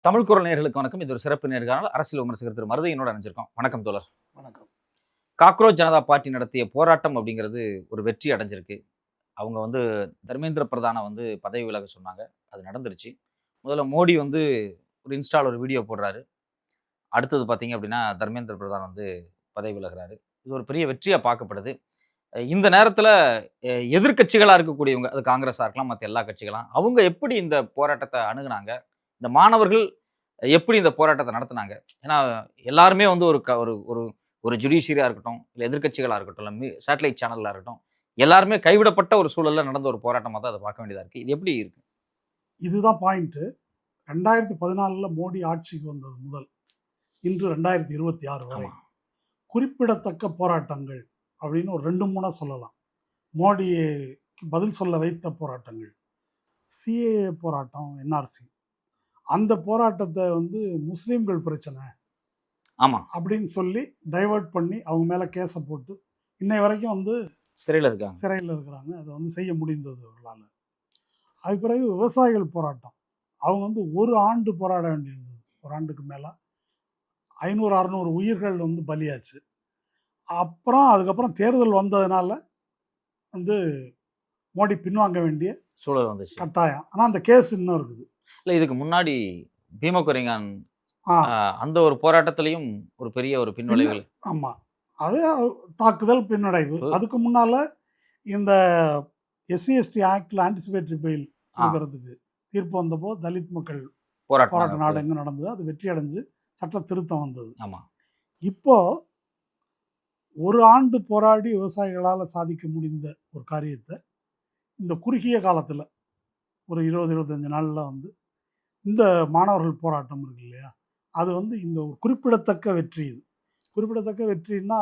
தமிழ் குரல் நேயர்களுக்கு வணக்கம். இது ஒரு சிறப்பு நேர்காணல். அரசியல் விமர்சகர் திரு மருதையனோடு அணிஞ்சிருக்கோம். வணக்கம் தோழர். வணக்கம். காக்ரோச் ஜனதா பார்ட்டி நடத்திய போராட்டம் அப்படிங்கிறது ஒரு வெற்றி அடைஞ்சிருக்கு. அவங்க தர்மேந்திர பிரதானை பதவி விலக சொன்னாங்க. அது நடந்துருச்சு. முதல்ல மோடி ஒரு இன்ஸ்டால ஒரு வீடியோ போடுறாரு. அடுத்தது பார்த்தீங்க அப்படின்னா தர்மேந்திர பிரதான் பதவி விலகுறாரு. இது ஒரு பெரிய வெற்றியா பார்க்கப்படுது. இந்த நேரத்துல எதிர்க்கட்சிகளா இருக்கக்கூடியவங்க, அது காங்கிரஸா இருக்கலாம், மத்த எல்லா கட்சிகளா, அவங்க எப்படி இந்த போராட்டத்தை அணுகுனாங்க? இந்த மாணவர்கள் எப்படி இந்த போராட்டத்தை நடத்துனாங்க? ஏன்னா எல்லாருமே ஒரு ஒரு ஒரு ஒரு ஜுடிஷியரியா இருக்கட்டும், இல்ல எதிர்க்கட்சிகளா இருக்கட்டும், இல்ல சேட்டலைட் சேனலா இருக்கட்டும், எல்லாருமே கைவிடப்பட்ட ஒரு சூழல்ல நடந்த ஒரு போராட்டமா தான் அதை பார்க்க வேண்டியதா இருக்கு. இது எப்படி இருக்கு? இதுதான் பாயிண்ட். 2014 மோடி ஆட்சிக்கு வந்தது முதல் இன்று 2026 வரை குறிப்பிடத்தக்க போராட்டங்கள் அப்படின்னு ஒரு 2-3 சொல்லலாம். மோடியை பதில் சொல்ல வைத்த போராட்டங்கள், சிஏஏ போராட்டம், என்ஆர்சி, அந்த போராட்டத்தை முஸ்லீம்கள் பிரச்சனை அப்படின்னு சொல்லி டைவர்ட் பண்ணி அவங்க மேலே கேஸை போட்டு இன்னை வரைக்கும் சிறையில் இருக்கிறாங்க. அதை செய்ய முடிந்தது அவர்களால். அதுக்கு பிறகு விவசாயிகள் போராட்டம், அவங்க ஒரு ஆண்டு போராட வேண்டியிருந்தது. ஒரு ஆண்டுக்கு மேலே 500-600 உயிர்கள் பலியாச்சு. அதுக்கப்புறம் தேர்தல் வந்ததுனால மோடி பின்வாங்க வேண்டிய சூழல் வந்துச்சு, கட்டாயம். ஆனால் அந்த கேஸ் இன்னும் இருக்குது. இல்லை, இதுக்கு முன்னாடி பீமா கொரிங்கான் அந்த ஒரு போராட்டத்திலையும் ஒரு பெரிய ஒரு பின்விளைவுகள். ஆமாம், அது தாக்குதல் பின்னடைவு. அதுக்கு முன்னால் இந்த SC/ST ஆக்டில் ஆன்டிசிபேட்டரி பெயில் கொடுக்கறதுக்கு தீர்ப்பு வந்தப்போ தலித் மக்கள் போராட்ட நாடு எங்கே நடந்தது, அது வெற்றி அடைஞ்சு சட்ட திருத்தம் வந்தது. ஆமாம். இப்போ ஒரு ஆண்டு போராடி விவசாயிகளால் சாதிக்க முடிந்த ஒரு காரியத்தை இந்த குறுகிய காலத்தில் ஒரு 20-25 நாளில் இந்த மாணவர்கள் போராட்டம் இருக்கு இல்லையா, அது இந்த ஒரு குறிப்பிடத்தக்க வெற்றி. இது குறிப்பிடத்தக்க வெற்றின்னா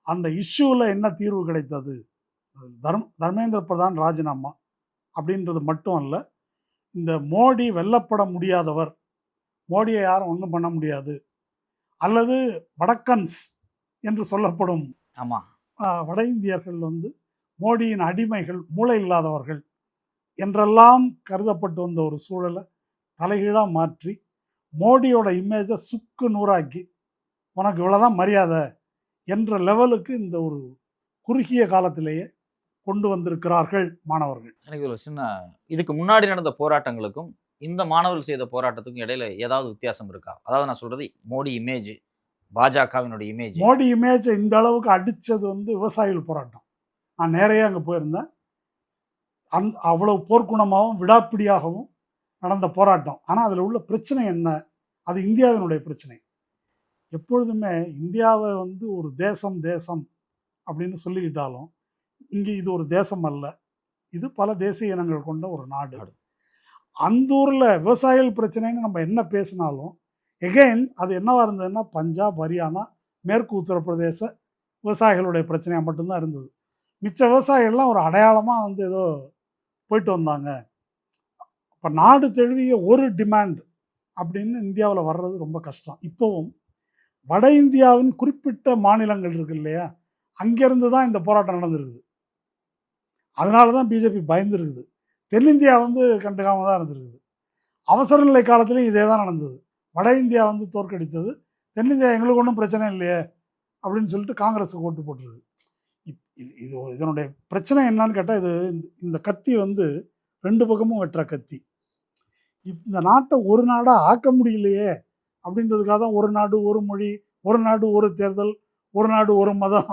அந்த இஷ்யூவில் என்ன தீர்வு கிடைத்தது, தர்மேந்திர பிரதான் ராஜினாமா அப்படின்றது மட்டும் அல்ல, இந்த மோடி வெல்லப்பட முடியாதவர், மோடியை யாரும் ஒன்றும் பண்ண முடியாது, அல்லது வடக்கன்ஸ் என்று சொல்லப்படும் வட இந்தியர்கள் மோடியின் அடிமைகள், மூளை இல்லாதவர்கள் என்றெல்லாம் கருதப்பட்டு வந்த ஒரு சூழலை தலைகீழாக மாற்றி மோடியோட இமேஜை சுக்கு நூறாக்கி உனக்கு இவ்வளோதான் மரியாதை என்ற லெவலுக்கு இந்த ஒரு குறுகிய காலத்திலேயே கொண்டு வந்திருக்கிறார்கள் மாணவர்கள். எனக்கு ஒரு சின்ன, இதுக்கு முன்னாடி நடந்த போராட்டங்களுக்கும் இந்த மாணவர்கள் செய்த போராட்டத்துக்கும் இடையில ஏதாவது வித்தியாசம் இருக்கா? அதாவது நான் சொல்றது மோடி இமேஜ், பாஜகவினுடைய இமேஜ். மோடி இமேஜை இந்த அளவுக்கு அடித்தது விவசாயிகள் போராட்டம். நான் நேரையே அங்கே போயிருந்தேன். அவ்வளவு போர்க்குணமாகவும் விடாப்பிடியாகவும் நடந்த போராட்டம். ஆனால் அதில் உள்ள பிரச்சனை என்ன, அது இந்தியாவினுடைய பிரச்சனை. எப்பொழுதுமே இந்தியாவை ஒரு தேசம் அப்படின்னு சொல்லிக்கிட்டாலும் இங்கே இது ஒரு தேசம் அல்ல, இது பல தேசிய இனங்கள் கொண்ட ஒரு நாடு. அந்த ஊரில் விவசாயிகள் பிரச்சனைன்னு நம்ம என்ன பேசினாலும் எகெயின் அது என்னவா இருந்ததுன்னா பஞ்சாப், ஹரியானா, மேற்கு உத்தரப்பிரதேச விவசாயிகளுடைய பிரச்சனையாக மட்டும்தான் இருந்தது. மிச்ச விவசாயிகள்லாம் ஒரு அடையாளமாக ஏதோ போயிட்டு வந்தாங்க. இப்போ நாடு தழுவிய ஒரு டிமாண்ட் அப்படின்னு இந்தியாவில் வர்றது ரொம்ப கஷ்டம். இப்போவும் வட இந்தியாவின் குறிப்பிட்ட மாநிலங்கள் இருக்கு இல்லையா, அங்கேருந்து தான் இந்த போராட்டம் நடந்துருக்குது. அதனால தான் பிஜேபி பயந்துருக்குது. தென்னிந்தியா கண்டுக்காம தான் இருந்திருக்குது. அவசர நிலை காலத்துலேயும் இதே தான் நடந்தது. வட இந்தியா தோற்கடித்தது, தென்னிந்தியா எங்களுக்கு ஒன்றும் பிரச்சனை இல்லையே அப்படின்னு சொல்லிட்டு காங்கிரஸுக்கு ஓட்டு போட்டுருது. இதனுடைய பிரச்சனை என்னன்னு கேட்டால், இது இந்த கத்தி 2 பக்கமும் வெட்டுற கத்தி. இந்த நாட்டை ஒரு நாடாக ஆக்க முடியலையே அப்படின்றதுக்காக தான் ஒரு நாடு ஒரு மொழி, ஒரு நாடு ஒரு தேர்தல், ஒரு நாடு ஒரு மதம்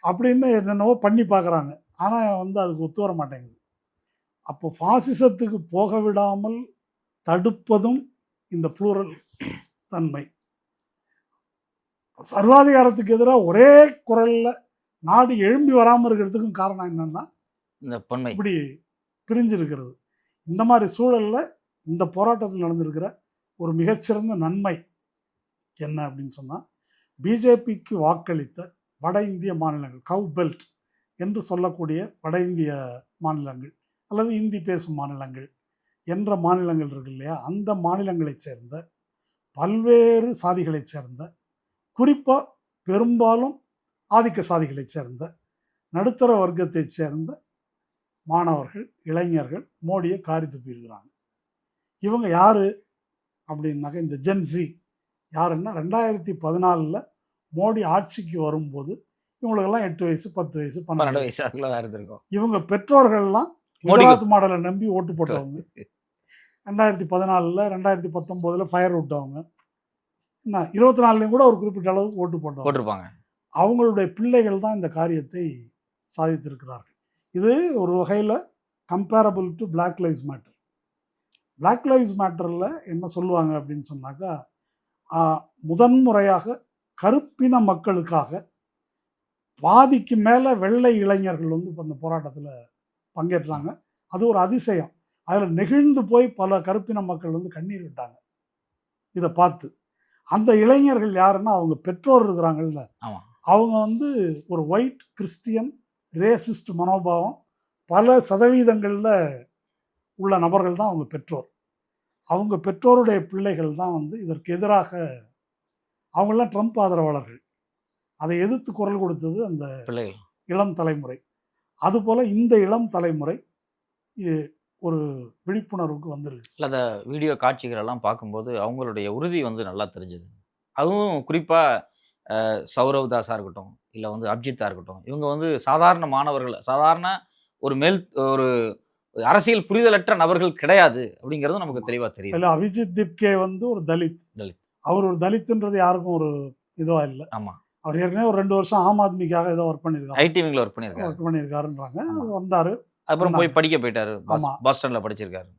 அப்படின்னு என்னென்னவோ பண்ணி பார்க்குறாங்க. ஆனால் அதுக்கு ஒத்து வர மாட்டேங்குது. அப்போ ஃபாசிசத்துக்கு போக விடாமல் தடுப்பதும் இந்த ப்ளூரல் தன்மை. சர்வாதிகாரத்துக்கு எதிராக ஒரே குரலில் நாடு எழும்பி வராமல் இருக்கிறதுக்கும் காரணம் என்னன்னா இந்த பன்மை இப்படி பிரிஞ்சிருக்கிறது. இந்த மாதிரி சூழலில் இந்த போராட்டத்தில் நடந்திருக்கிற ஒரு மிகச்சிறந்த நன்மை என்ன அப்படின்னு சொன்னால், பிஜேபிக்கு வாக்களித்த வட இந்திய மாநிலங்கள், கவ் பெல்ட் என்று சொல்லக்கூடிய வட இந்திய மாநிலங்கள் அல்லது இந்தி பேசும் மாநிலங்கள் என்ற மாநிலங்கள் இருக்கு இல்லையா, அந்த மாநிலங்களைச் சேர்ந்த பல்வேறு சாதிகளைச் சேர்ந்த, குறிப்பாக பெரும்பாலும் ஆதிக்க சாதிகளைச் சேர்ந்த, நடுத்தர வர்க்கத்தைச் சேர்ந்த மாணவர்கள், இளைஞர்கள் மோடியை காரி துப்பியிருக்கிறாங்க. இவங்க யார்? அப்படின்னாக்க இந்த ஜென்சி யாருன்னா 2014 மோடி ஆட்சிக்கு வரும்போது இவங்களுக்கெல்லாம் 8 வயசு 10 வயசு 12 12 வயசு. வயசு அதுக்குள்ள இருந்திருக்கும். இவங்க பெற்றோர்கள்லாம் மோடிக்கு குஜராத் மாடலை நம்பி ஓட்டு போட்டவங்க. 2014 2019 ஃபயர் விட்டவங்க. என்ன 24 கூட ஒரு குறிப்பிட்ட அளவுக்கு ஓட்டு போட்டவங்க. போட்டிருப்பாங்க. அவங்களுடைய பிள்ளைகள் தான் இந்த காரியத்தை சாதித்திருக்கிறார்கள். இது ஒரு வகையில் comparable to black lives matter. Black lives மேட்டரில் என்ன சொல்லுவாங்க அப்படின்னு சொன்னாக்கா, முதன்முறையாக கருப்பின மக்களுக்காக பாதிக்கு மேலே வெள்ளை இளைஞர்கள் வந்து இப்போ அந்த போராட்டத்தில் பங்கேற்றாங்க. அது ஒரு அதிசயம். அதில் நெகிழ்ந்து போய் பல கருப்பின மக்கள் வந்து கண்ணீர் விட்டாங்க இதை பார்த்து. அந்த இளைஞர்கள் யாருன்னா அவங்க பெற்றோர் இருக்கிறாங்கல்ல, அவங்க வந்து ஒரு ஒயிட் கிறிஸ்டியன் ரேசிஸ்ட் மனோபாவம் பல சதவீதங்களில் உள்ள நபர்கள் தான் அவங்க பெற்றோர். அவங்க பெற்றோருடைய பிள்ளைகள் தான் வந்து இதற்கு எதிராக, அவங்களாம் ட்ரம்ப் ஆதரவாளர்கள், அதை எதிர்த்து குரல் கொடுத்தது அந்த பிள்ளைகள், இளம் தலைமுறை. அதுபோல் இந்த இளம் தலைமுறை ஒரு விழிப்புணர்வுக்கு வந்திருக்கு. இல்லை அந்த வீடியோ காட்சிகள் எல்லாம் பார்க்கும்போது அவங்களுடைய உறுதி வந்து நல்லா தெரிஞ்சுது. அதுவும் குறிப்பாக சௌரவ் தாஸாக இருக்கட்டும், இல்லை வந்து அப்ஜித்தாக இருக்கட்டும், இவங்க வந்து சாதாரண மாணவர்கள், சாதாரண ஒரு அரசியல் புரிதலற்ற நபர்கள் கிடையாது அப்படிங்கிறது நமக்கு தெளிவாக தெரியுது. இல்லை, அபிஜித் திப்கே வந்து ஒரு தலித். அவர் ஒரு தலித்துன்றது யாருக்கும் ஒரு இதுவாக இல்லை. ஆமாம், அவர் ஏற்கனவே ஒரு 2 வருஷம் ஆம் ஆத்மிக்காக ஏதோ ஒர்க் பண்ணியிருக்காரு, ஐடி விங்கில் ஒர்க் பண்ணியிருக்காருன்றாங்க. வந்தார், அப்புறம் போய் படிக்க போயிட்டாரு, பாஸ்டன்ல படிச்சிருக்காரு.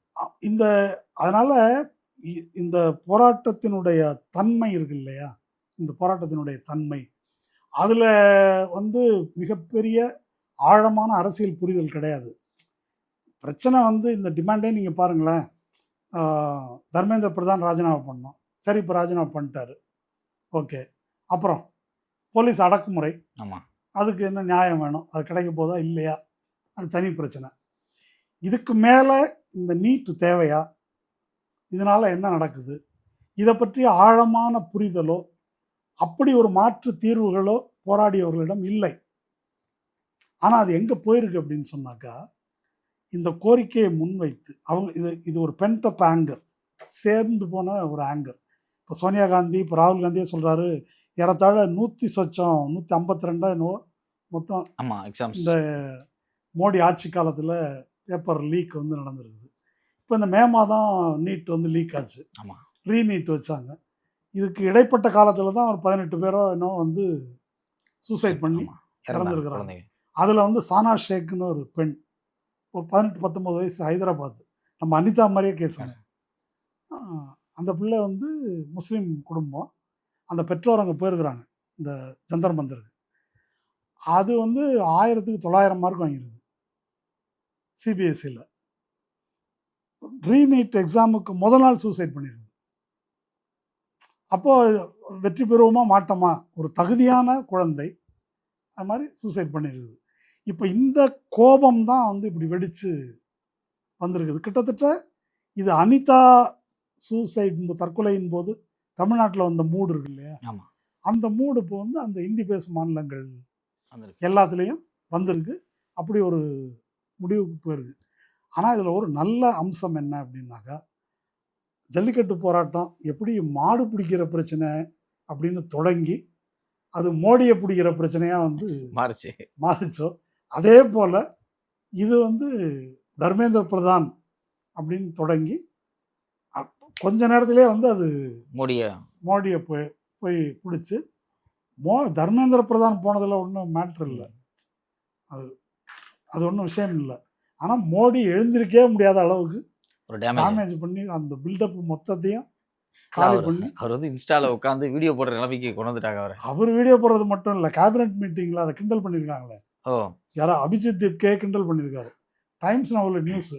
அதனால இந்த போராட்டத்தினுடைய தன்மை இருக்கு இல்லையா, இந்த போராட்டத்தினுடைய தன்மை அதில் வந்து மிகப்பெரிய ஆழமான அரசியல் புரிதல் கிடையாது. பிரச்சனை வந்து இந்த டிமாண்டே நீங்கள் பாருங்களேன், தர்மேந்திர பிரதான் ராஜினாமா பண்ணோம். சரி, இப்போ ராஜினாமா பண்ணிட்டாரு, ஓகே. அப்புறம் போலீஸ் அடக்குமுறை, அதுக்கு என்ன நியாயம் வேணும், அது கிடைக்க போதா இல்லையா, அது தனி பிரச்சனை. இதுக்கு மேலே இந்த நீட்டு தேவையா, இதனால் என்ன நடக்குது, இதை பற்றி ஆழமான புரிதலோ அப்படி ஒரு மாற்று தீர்வுகளோ போராடியவர்களிடம் இல்லை. ஆனால் அது எங்கே போயிருக்கு அப்படின்னு சொன்னாக்கா, இந்த கோரிக்கையை முன்வைத்து அவங்க இது ஒரு பென்டப் ஆங்கர், சேர்ந்து போன ஒரு ஆங்கர். இப்போ சோனியா காந்தி, இப்போ ராகுல் காந்தியே சொல்கிறாரு, ஏறத்தாழ 152 என்னவோ மொத்தம் இந்த மோடி ஆட்சி காலத்தில் பேப்பர் லீக் வந்து நடந்திருக்குது. இப்போ இந்த மே மாதம் நீட் வந்து லீக் ஆச்சு, ரீநீட் வச்சாங்க. இதுக்கு இடைப்பட்ட காலத்தில் தான் ஒரு 18 பேரோ இன்னும் வந்து சூசைட் பண்ணி இறந்துருக்குறாங்க. அதில் வந்து சானா ஷேக்னு ஒரு பெண், ஒரு 18-19 வயசு, ஹைதராபாத், நம்ம அனிதா மாதிரியே கேஸுங்க. அந்த பிள்ளை வந்து முஸ்லீம் குடும்பம், அந்த பெற்றோர் அங்கே போயிருக்கிறாங்க இந்த ஜந்தர் மந்தருக்கு. அது வந்து 1900 மார்க் வாங்கியிருக்குது சிபிஎஸ்சியில். ரீநீட் எக்ஸாமுக்கு முதல் நாள் சூசைட் பண்ணியிருக்கு. அப்போது வெற்றி பெறுவோமா மாட்டோமா, ஒரு தகுதியான குழந்தை அது மாதிரி சூசைட் பண்ணியிருக்குது. இப்போ இந்த கோபம் தான் வந்து இப்படி வெடித்து வந்திருக்குது. கிட்டத்தட்ட இது அனிதா சூசைட் தற்கொலையின் போது தமிழ்நாட்டில் வந்த மூடு இருக்கு இல்லையா, அந்த மூடு இப்போ வந்து அந்த இந்தி பேசும் மாநிலங்கள் எல்லாத்துலேயும் வந்திருக்கு. அப்படி ஒரு முடிவுக்கு போயிருக்கு. ஆனால் இதில் ஒரு நல்ல அம்சம் என்ன அப்படின்னாக்கா, ஜல்லிக்கட்டு போராட்டம் எப்படி மாடு பிடிக்கிற பிரச்சனை அப்படின்னு தொடங்கி அது மோடியை பிடிக்கிற பிரச்சனையாக வந்து மாறிச்சோ, அதே போல் இது வந்து தர்மேந்திர பிரதான் அப்படின்னு தொடங்கி கொஞ்ச நேரத்திலே வந்து அது மோடியை போய் பிடிச்சி தர்மேந்திர பிரதான் போனதில் ஒன்றும் மேட்ரு இல்லை, அது ஒன்றும் விஷயம் இல்லை. ஆனால் மோடி எழுந்திருக்கவே முடியாத அளவுக்கு ஒரு டேமேஜ் பண்ணி அந்த பில்டப் மொத்தத்தையும் காலி பண்ணி அவர் வந்து இன்ஸ்டால உட்காந்து வீடியோ போடுற நிலைமைக்கு கொண்டு வந்துட்டாங்க. அவர் வீடியோ போடுறது மட்டும் இல்லை, கேபினட் மீட்டிங்கில் அதை கிண்டல் பண்ணியிருக்காங்களே, யாரோ அபிஜித் திப்கே கிண்டல் பண்ணியிருக்காரு. டைம்ஸ் நவ்ல நியூஸ்,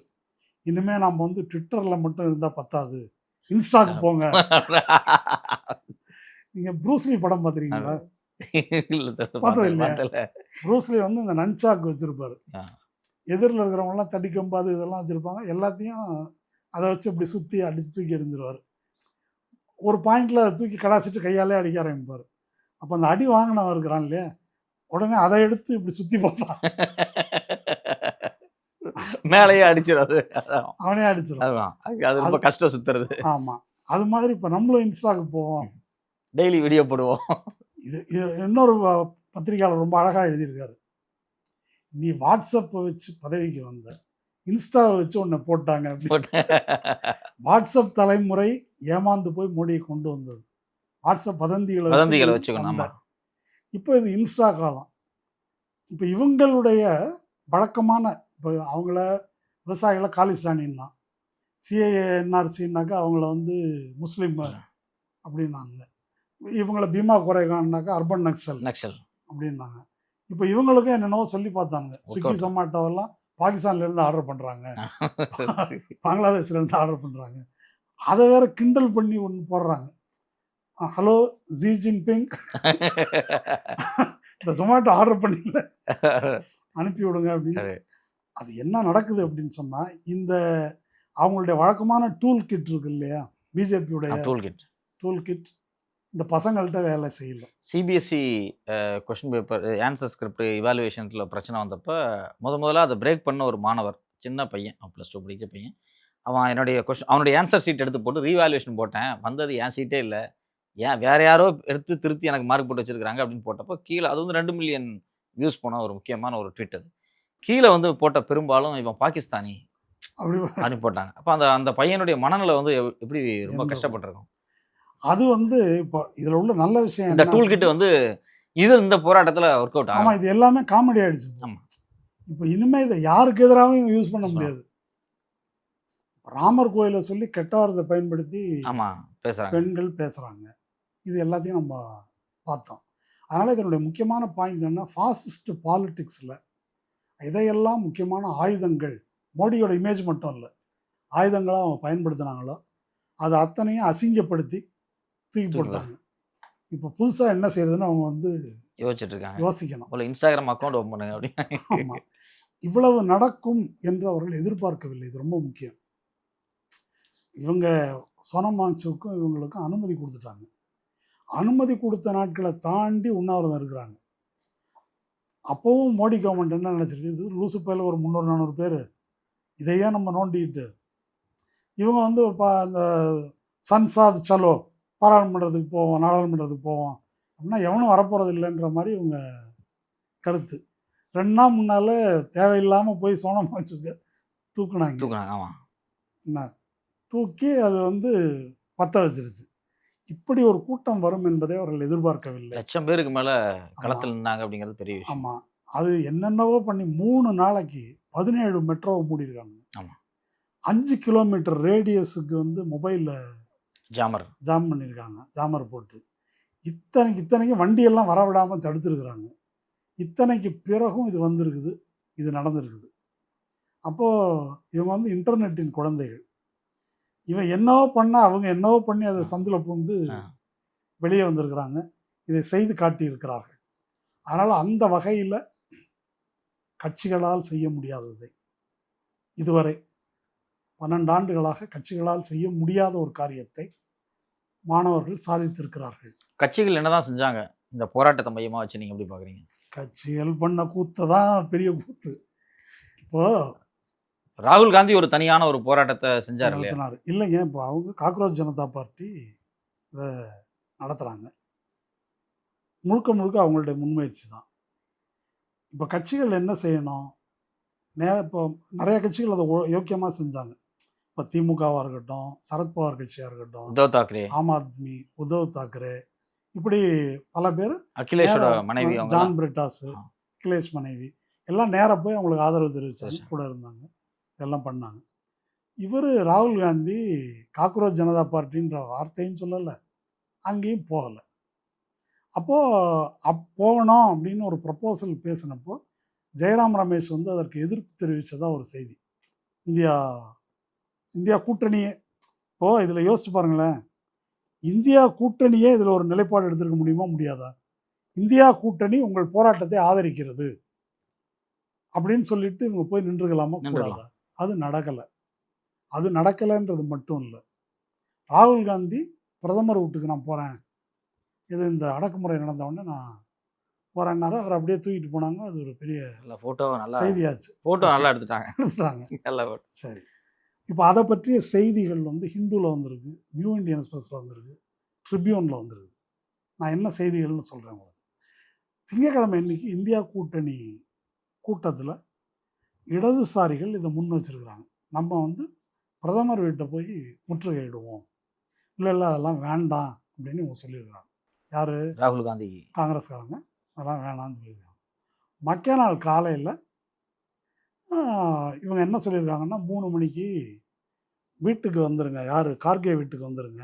இனிமேல் நம்ம வந்து ட்விட்டரில் மட்டும் இருந்தால் பத்தாது, இன்ஸ்டாக்கு போங்க. நீங்கள் ப்ரூஸ்லி படம் பார்த்துருக்கீங்களா? பார்த்தது இல்லை. ப்ரூஸ்லி வந்து இந்த நன்சாக்கு வச்சுருப்பார், எதிரில் இருக்கிறவங்களாம் தடிக்கம்பாது இதெல்லாம் வச்சுருப்பாங்க, எல்லாத்தையும் அதை வச்சு இப்படி சுற்றி அடித்து தூக்கி எறிஞ்சிருவார். ஒரு பாயிண்டில் தூக்கி கடாசிட்டு கையாலே அடிக்க ஆரம்பிப்பார். அப்போ அந்த அடி வாங்கினவன் இருக்கிறான் இல்லையா, உடனே அதை எடுத்து இப்படி சுற்றி பார்ப்பான், மேலேயே அடிச்சிடாது, அவனே அடிச்சிடும். அது ரொம்ப கஷ்டம் சுத்துறது. ஆமாம், அது மாதிரி இப்போ நம்மளும் இன்ஸ்டாக்கு போவோம். டெய்லி வீடியோ போடுவோம். இது இன்னொரு பத்திரிகையாளர் ரொம்ப அழகாக எழுதியிருக்காரு. நீ வாட்ஸ்அப்பை வச்சு பதவிக்கு வந்த, இன்ஸ்டாவை வச்சு உன்னை போட்டாங்க அப்படின்னு. வாட்ஸ்அப் தலைமுறை ஏமாந்து போய் மோடியை கொண்டு வந்தது. வாட்ஸ்அப் வதந்திகளை வச்சுக்கணும். ஆமா. இப்போ இது இன்ஸ்டா காலம். இப்போ இவங்களுடைய வழக்கமான இப்போ அவங்கள விவசாயிகளை காலிஸ்தானின்னா, சிஏஏ என்ஆர்சின்னாக்கா அவங்கள வந்து முஸ்லீம் அப்படின்னாங்க. இவங்களை பீமா குறைகான்னாக்கா அர்பன் நக்சல் அப்படின்னாங்க. இப்போ இவங்களுக்கும் என்னென்னவோ சொல்லி பார்த்தாங்க. ஸ்விக்கி ஜொமேட்டோவெல்லாம் பாகிஸ்தான்லேருந்து ஆர்டர் பண்ணுறாங்க, பங்களாதேஷ்லேருந்து ஆர்டர் பண்ணுறாங்க. அதை வேற கிண்டல் பண்ணி ஒன்று போடுறாங்க. ஹலோ ஜி ஜின்பிங், இந்த ஜொமேட்டோ ஆர்டர் பண்ணில அனுப்பி விடுங்க அப்படின்னு. அது என்ன நடக்குது அப்படின்னு சொன்னால், இந்த அவங்களுடைய வழக்கமான டூல் கிட் இருக்கு இல்லையா, பிஜேபியுடைய டூல் கிட் இந்த பசங்கள்கிட்ட வேலை செய்யல. CBSE question paper answer script இவாலுவேஷனில் பிரச்சனை வந்தப்போ முதல்ல அதை பிரேக் பண்ண ஒரு மாணவர், சின்ன பையன், +2 படித்த பையன், அவன் என்னுடைய அவனுடைய ஆன்சர் ஷீட் எடுத்து போட்டு ரீவாலுவேஷன் போட்டேன், வந்தது என் சீட்டே இல்லை, ஏன் வேறு யாரோ எடுத்து திருத்தி எனக்கு மார்க் போட்டு வச்சுருக்காங்க அப்படின்னு போட்டப்போ கீழே அது வந்து 2 மில்லியன் வியூஸ் போன ஒரு முக்கியமான ஒரு ட்வீட். அது கீழே வந்து போட்ட பெரும்பாலும் இவன் பாகிஸ்தானி அப்படின்னு போட்டாங்க. அப்போ அந்த பையனுடைய மனநிலை வந்து எப்படி ரொம்ப கஷ்டப்பட்டிருக்கும். அது வந்து இப்போ இதில் உள்ள நல்ல விஷயம், இந்த டூல் கிட் வந்து இந்த போராட்டத்தில் ஒர்க் அவுட் ஆகும். ஆமாம், இது எல்லாமே காமெடி ஆகிடுச்சு. ஆமாம், இப்போ இனிமேல் இதை யாருக்கு எதிராகவும் யூஸ் பண்ண முடியாது. ராமர் கோயிலை சொல்லி கெட்ட வார்த்தை பயன்படுத்தி பெண்கள் பேசுகிறாங்க. இது எல்லாத்தையும் நம்ம பார்த்தோம். அதனால் இதனுடைய முக்கியமான பாயிண்ட் என்ன, ஃபாசிஸ்ட் பாலிட்டிக்ஸில் இதையெல்லாம் முக்கியமான ஆயுதங்கள், மோடியோட இமேஜ் மட்டும் இல்லை, ஆயுதங்களாக அவங்க பயன்படுத்தினாங்களோ அதை அத்தனையும் அசிங்கப்படுத்தி தூக்கி போட்டாங்க. இப்போ புதுசாக என்ன செய்யறதுன்னு அவங்க வந்து யோசிச்சுட்டு இருக்காங்க. யோசிக்கணும். இன்ஸ்டாகிராம் அக்கௌண்ட் ஓப்பன் பண்ணுங்க அப்படின்னு. ஆமாம், இவ்வளவு நடக்கும் என்று அவர்கள் எதிர்பார்க்கவில்லை. இது ரொம்ப முக்கியம். இவங்க சோனம் வாங்சுக்கும் இவங்களுக்கும் அனுமதி கொடுத்துட்டாங்க. அனுமதி கொடுத்த நாட்களை தாண்டி உண்ணாவிரதம் இருக்கிறாங்க. அப்போவும் மோடி கவர்மெண்ட் என்ன நினச்சிருக்கு, இது லூசு பேரில் ஒரு 300-400 பேர் இதையே நம்ம நோண்டிக்கிட்டு இவங்க வந்து இந்த சன்சாத் சலோ பாராளுமன்றத்துக்கு போவோம், நாடாளுமன்றத்துக்கு போவோம் அப்படின்னா எவனும் வரப்போகிறது இல்லைன்ற மாதிரி இவங்க கருத்து. 2 நாள் முன்னால் தேவையில்லாமல் போய் சோனம் வாங்சுக்கு தூக்குனாங்க. ஆமாம், என்ன தூக்கி அது வந்து பற்ற வச்சிருச்சு. இப்படி ஒரு கூட்டம் வரும் என்பதை அவர்கள் எதிர்பார்க்கவில்லை. 1,00,000 பேருக்கு மேலே களத்தில் நின்னாங்க அப்படிங்கிறது பெரிய விஷயம். ஆமாம், அது என்னென்னவோ பண்ணி 3 நாளைக்கு 17 மெட்ரோவை மூடியிருக்காங்க. ஆமாம், 5 கிலோமீட்டர் ரேடியஸுக்கு வந்து மொபைலில் ஜாம் பண்ணியிருக்காங்க, ஜாமர் போட்டு. இத்தனைக்கும் வண்டியெல்லாம் வரவிடாமல் தடுத்துருக்குறாங்க. இத்தனைக்கு பிறகும் இது வந்திருக்குது, இது நடந்திருக்குது. அப்போது இவங்க வந்து இன்டர்நெட்டின் குழந்தைகள். இவன் என்னவோ பண்ணால் அவங்க என்னவோ பண்ணி அதை சந்தில் புகுந்து வெளியே வந்திருக்கிறாங்க, இதை செய்து காட்டியிருக்கிறார்கள். அதனால் அந்த வகையில் கட்சிகளால் செய்ய முடியாததை இதுவரை 12 ஆண்டுகளாக கட்சிகளால் செய்ய முடியாத ஒரு காரியத்தை மாணவர்கள் சாதித்திருக்கிறார்கள். கட்சிகள் என்னதான் செஞ்சாங்க இந்த போராட்டத்தை மையமாக வச்சு, நீங்கள் எப்படி பார்க்குறீங்க? கட்சிகள் பண்ண கூத்து தான் பெரிய கூத்து. இப்போ ராகுல் காந்தி ஒரு தனியான ஒரு போராட்டத்தை செஞ்சார் இல்லைங்க. இப்போ அவங்க காக்ரோச் ஜனதா பார்ட்டி நடத்துகிறாங்க, முழுக்க அவங்களுடைய முன்முயற்சி தான். இப்போ கட்சிகள் என்ன செய்யணும், இப்போ நிறைய கட்சிகள் அதை யோக்கியமாக செஞ்சாங்க. இப்போ திமுகவாக இருக்கட்டும், சரத்பவார் கட்சியாக இருக்கட்டும், உத்தவ் தாக்கரே, ஆம் ஆத்மி, உத்தவ் தாக்கரே, இப்படி பல பேர், அகிலேஷோட மனைவி ஜான் பிரிட்டாஸு, அகிலேஷ் மனைவி எல்லாம் நேராக போய் அவங்களுக்கு ஆதரவு தெரிவிச்சாங்க, கூட இருந்தாங்க, இதெல்லாம் பண்ணாங்க. இவர் ராகுல் காந்தி காக்ரோச் ஜனதா பார்ட்டின்ற வார்த்தையும் சொல்லலை, அங்கேயும் போகலை. அப்போது போகணும் அப்படின்னு ஒரு ப்ரப்போசல் பேசினப்போ ஜெயராம் ரமேஷ் வந்து அதற்கு எதிர்ப்பு தெரிவித்ததாக ஒரு செய்தி. இந்தியா கூட்டணியே, இப்போது இதில் யோசிச்சு பாருங்களேன், இந்தியா கூட்டணியே இதில் ஒரு நிலைப்பாடு எடுத்திருக்க முடியுமா, முடியாதா? இந்தியா கூட்டணி உங்கள் போராட்டத்தை ஆதரிக்கிறது அப்படின்னு சொல்லிட்டு இவங்க போய் நின்றுக்கலாமா, கூடாதா? அது நடக்கலை. அது நடக்கலைன்றது மட்டும் இல்லை, ராகுல் காந்தி பிரதமர் வீட்டுக்கு நான் போகிறேன், இது இந்த அடக்குமுறை நடந்தவொடனே நான் போகிறேன்னாரு. அவர் அப்படியே தூக்கிட்டு போனாங்க. அது ஒரு பெரிய ஃபோட்டோ, நல்லா செய்தியாச்சு. ஃபோட்டோ நல்லா எடுத்துட்டாங்க. சரி, இப்போ அதை பற்றிய செய்திகள் வந்து ஹிந்துவில் வந்திருக்கு, நியூ இந்தியன் எக்ஸ்பிரஸில் வந்திருக்கு, ட்ரிபியூனில் வந்திருக்கு. நான் என்ன செய்திகள்னு சொல்கிறேன் உங்களுக்கு. திங்கட்கிழமை இன்னைக்கு இந்தியா கூட்டணி கூட்டத்தில் இடதுசாரிகள் இதை முன் வச்சிருக்கிறாங்க. நம்ம வந்து பிரதமர் வீட்டை போய் முற்றுகையிடுவோம், இல்லை அதெல்லாம் வேண்டாம் அப்படின்னு இவங்க சொல்லியிருக்கிறாங்க. யார்? ராகுல் காந்தி, காங்கிரஸ்காரங்க அதெல்லாம் வேணாம்னு சொல்லியிருக்காங்க. மக்கே நாள் காலையில் இவங்க என்ன சொல்லியிருக்காங்கன்னா 3 மணிக்கு வீட்டுக்கு வந்துடுங்க, யார்? கார்கே வீட்டுக்கு வந்துடுங்க,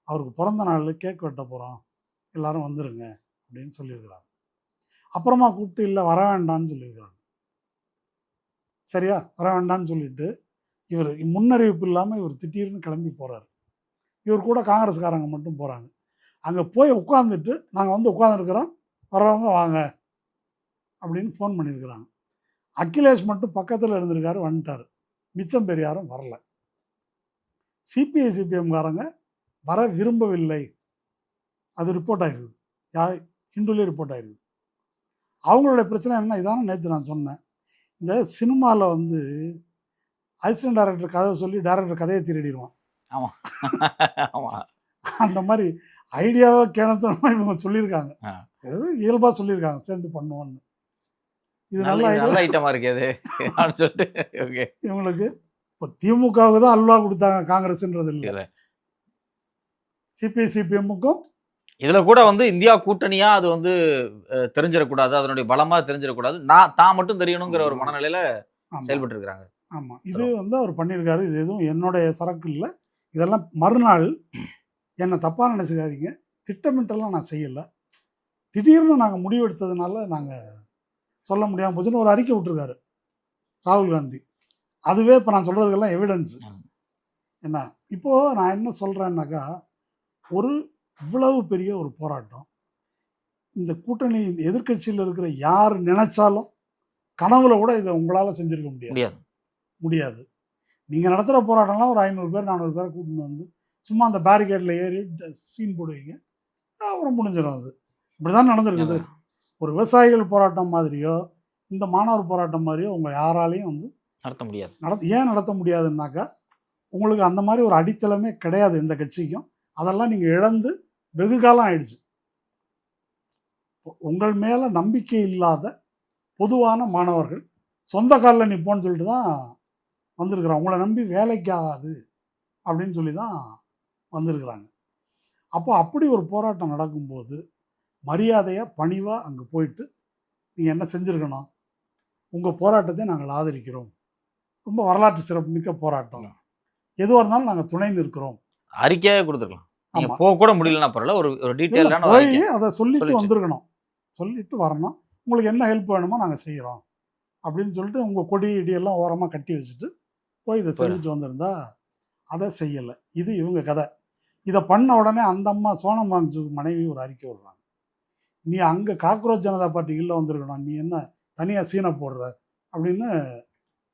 அவருக்கு பிறந்த நாள் கேக் வெட்ட போகிறோம், எல்லாரும் வந்துடுங்க அப்படின்னு சொல்லியிருக்கிறாங்க. அப்புறமா கூப்பிட்டு இல்லை வர வேண்டாம்னு சொல்லியிருக்கிறாங்க. சரியா? வர வேண்டாம்னு சொல்லிட்டு இவர் முன்னறிவிப்பு இல்லாமல் இவர் திடீர்னு கிளம்பி போகிறார். இவர் கூட காங்கிரஸ்காரங்க மட்டும் போகிறாங்க. அங்கே போய் உட்காந்துட்டு நாங்கள் வந்து உட்காந்துருக்குறோம், வர்றவங்க வாங்க அப்படின்னு ஃபோன் பண்ணியிருக்கிறாங்க. அகிலேஷ் மட்டும் பக்கத்தில் இருந்திருக்காரு, வந்துட்டார். மிச்சம் பேர் யாரும் வரல. சிபிஐ சிபிஎம்காரங்க வர விரும்பவில்லை, அது ரிப்போர்ட் ஆகிருக்குது. ஹிந்துலேயே ரிப்போர்ட் ஆகிருக்குது. அவங்களோட பிரச்சனை என்ன? இதான நேற்று நான் சொன்னேன், இந்த சினிமாவில் வந்து அசிஸ்டன்ட் டைரக்டர் கதை சொல்லி டைரக்டர் கதையை திருடிடுவான். ஆமாம் ஆமாம், அந்த மாதிரி ஐடியாவை கிணத்தனமாக இவங்க சொல்லியிருக்காங்க. இயல்பாக சொல்லியிருக்காங்க சேர்ந்து பண்ணுவோன்னு. இது நல்ல ஐட்டமாக இருக்குது சொல்லிட்டு ஓகே. இவங்களுக்கு இப்போ திமுகவுக்கு தான் அல்வா கொடுத்தாங்க காங்கிரஸ்ன்றது இல்லை, சிபிஐ சிபிஎம்முக்கும். இதில் கூட வந்து இந்தியா கூட்டணியாக அது வந்து தெரிஞ்சிடக்கூடாது, அதனுடைய பலமாக தெரிஞ்சிடக்கூடாது, தான் மட்டும் தெரியணுங்கிற ஒரு மனநிலையில் செயல்பட்டு இருக்கிறாங்க. ஆமாம், இது வந்து அவர் பண்ணியிருக்காரு. இது எதுவும் என்னுடைய சரக்கு இல்லை. இதெல்லாம் மறுநாள் என்னை தப்பாக நினச்சிக்காதீங்க, திட்டமிட்டெல்லாம் நான் செய்யலை. திடீர்னு நாங்கள் முடிவெடுத்ததுனால நாங்கள் சொல்ல முடியாமல் போச்சுன்னு ஒரு அறிக்கை விட்டுருக்காரு ராகுல் காந்தி. அதுவே இப்போ நான் சொல்கிறதுக்கெல்லாம் எவிடன்ஸு. என்ன இப்போது நான் என்ன சொல்கிறேன்னாக்கா, ஒரு இவ்வளவு பெரிய ஒரு போராட்டம், இந்த கூட்டணி எதிர்க்கட்சியில் இருக்கிற யார் நினைச்சாலும் கனவுல கூட இதை உங்களால் செஞ்சுருக்க முடியாது. நீங்கள் நடத்துகிற போராட்டம்லாம் ஒரு 500 பேர் 400 பேரை கூட்டின்னு வந்து சும்மா அந்த பேரிகேடில் ஏறி சீன் போடுவீங்க, அப்புறம் முடிஞ்சிடும். அது இப்படி தான் நடந்திருக்குது. ஒரு விவசாயிகள் போராட்டம் மாதிரியோ இந்த மாணவர் போராட்டம் மாதிரியோ உங்கள் யாராலையும் வந்து நடத்த முடியாது. ஏன் நடத்த முடியாதுன்னாக்கா, உங்களுக்கு அந்த மாதிரி ஒரு அடித்தளமே கிடையாது எந்த கட்சிக்கும். அதெல்லாம் நீங்கள் இழந்து வெகு காலம் ஆயிடுச்சு. உங்கள் மேலே நம்பிக்கை இல்லாத பொதுவான மாணவர்கள் சொந்த காலில் நிற்போன்னு சொல்லிட்டு தான் வந்திருக்கிறாங்க. உங்களை நம்பி வேலைக்கு ஆகாது அப்படின்னு சொல்லி தான் வந்திருக்கிறாங்க. அப்போ அப்படி ஒரு போராட்டம் நடக்கும்போது மரியாதையாக பணிவாக அங்கே போயிட்டு நீங்கள் என்ன செஞ்சுருக்கணும்? உங்கள் போராட்டத்தை நாங்கள் ஆதரிக்கிறோம், ரொம்ப வரலாற்று சிறப்பு மிக்க போராட்டம், எதுவாக இருந்தாலும் நாங்கள் துணைந்து இருக்கிறோம், அறிக்கையாக கொடுத்துருக்கலாம். நீங்கள் போக கூட முடியலன்னா பரவாயில்ல, ஒரு டீட்டெயிலான போய் அதை சொல்லிட்டு வந்துருக்கணும். சொல்லிட்டு வரணும், உங்களுக்கு என்ன ஹெல்ப் வேணுமோ நாங்கள் செய்கிறோம் அப்படின்னு சொல்லிட்டு உங்கள் கொடி இடியெல்லாம் ஓரமாக கட்டி வச்சுட்டு போய் இதை செஞ்சுட்டு வந்திருந்தா அதை செய்யலை. இது இவங்க கதை. இதை பண்ண உடனே அந்த அம்மா சோனம் வாங்சுக்கு மனைவி ஒரு அறிக்கை விடுறாங்க, நீ அங்கே காக்ரோச் ஜனதா பார்ட்டிகளில் வந்திருக்கணும், நீ என்ன தனியாக சீனை போடுற அப்படின்னு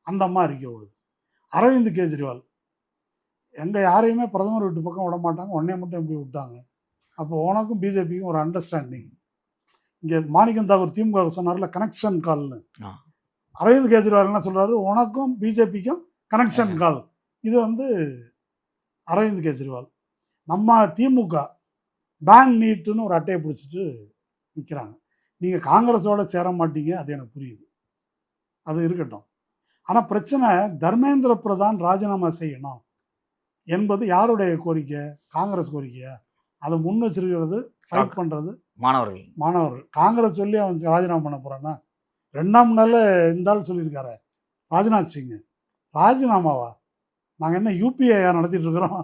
அந்த அம்மா அறிக்கை விடுது. அரவிந்த் கெஜ்ரிவால் எங்கள் யாரையுமே பிரதமர் வீட்டு பக்கம் விட மாட்டாங்க, உடனே மட்டும் எப்படி விட்டாங்க? அப்போ உனக்கும் பிஜேபிக்கும் ஒரு அண்டர்ஸ்டாண்டிங். இங்கே மாணிக்கம் தாக்கூர் திமுக சொன்னார்ல கனெக்ஷன் கால்னு, அரவிந்த் கெஜ்ரிவால் என்ன சொல்கிறாரு, உனக்கும் பிஜேபிக்கும் கனெக்ஷன் கால். இது வந்து அரவிந்த் கெஜ்ரிவால். நம்ம திமுக பேன் நீட்டுன்னு ஒரு அட்டையை பிடிச்சிட்டு நிற்கிறாங்க. நீங்கள் காங்கிரஸோடு சேர மாட்டீங்க, அது எனக்கு புரியுது, அது இருக்கட்டும். ஆனால் பிரச்சனை தர்மேந்திர பிரதான் ராஜினாமா செய்யணும் என்பது யாருடைய கோரிக்கை? காங்கிரஸ் கோரிக்கையா? அதை முன் வச்சிருக்கிறது ஃபைட் பண்ணுறது மாணவர்கள். காங்கிரஸ் சொல்லி அவன் ராஜினாமா பண்ண போகிறான்னா, 2ஆம் நாளில் இந்த ஆள் சொல்லியிருக்காரு ராஜ்நாத் சிங், ராஜினாமாவா? நாங்கள் என்ன யூபிஏ நடத்திட்டு இருக்கிறோம்?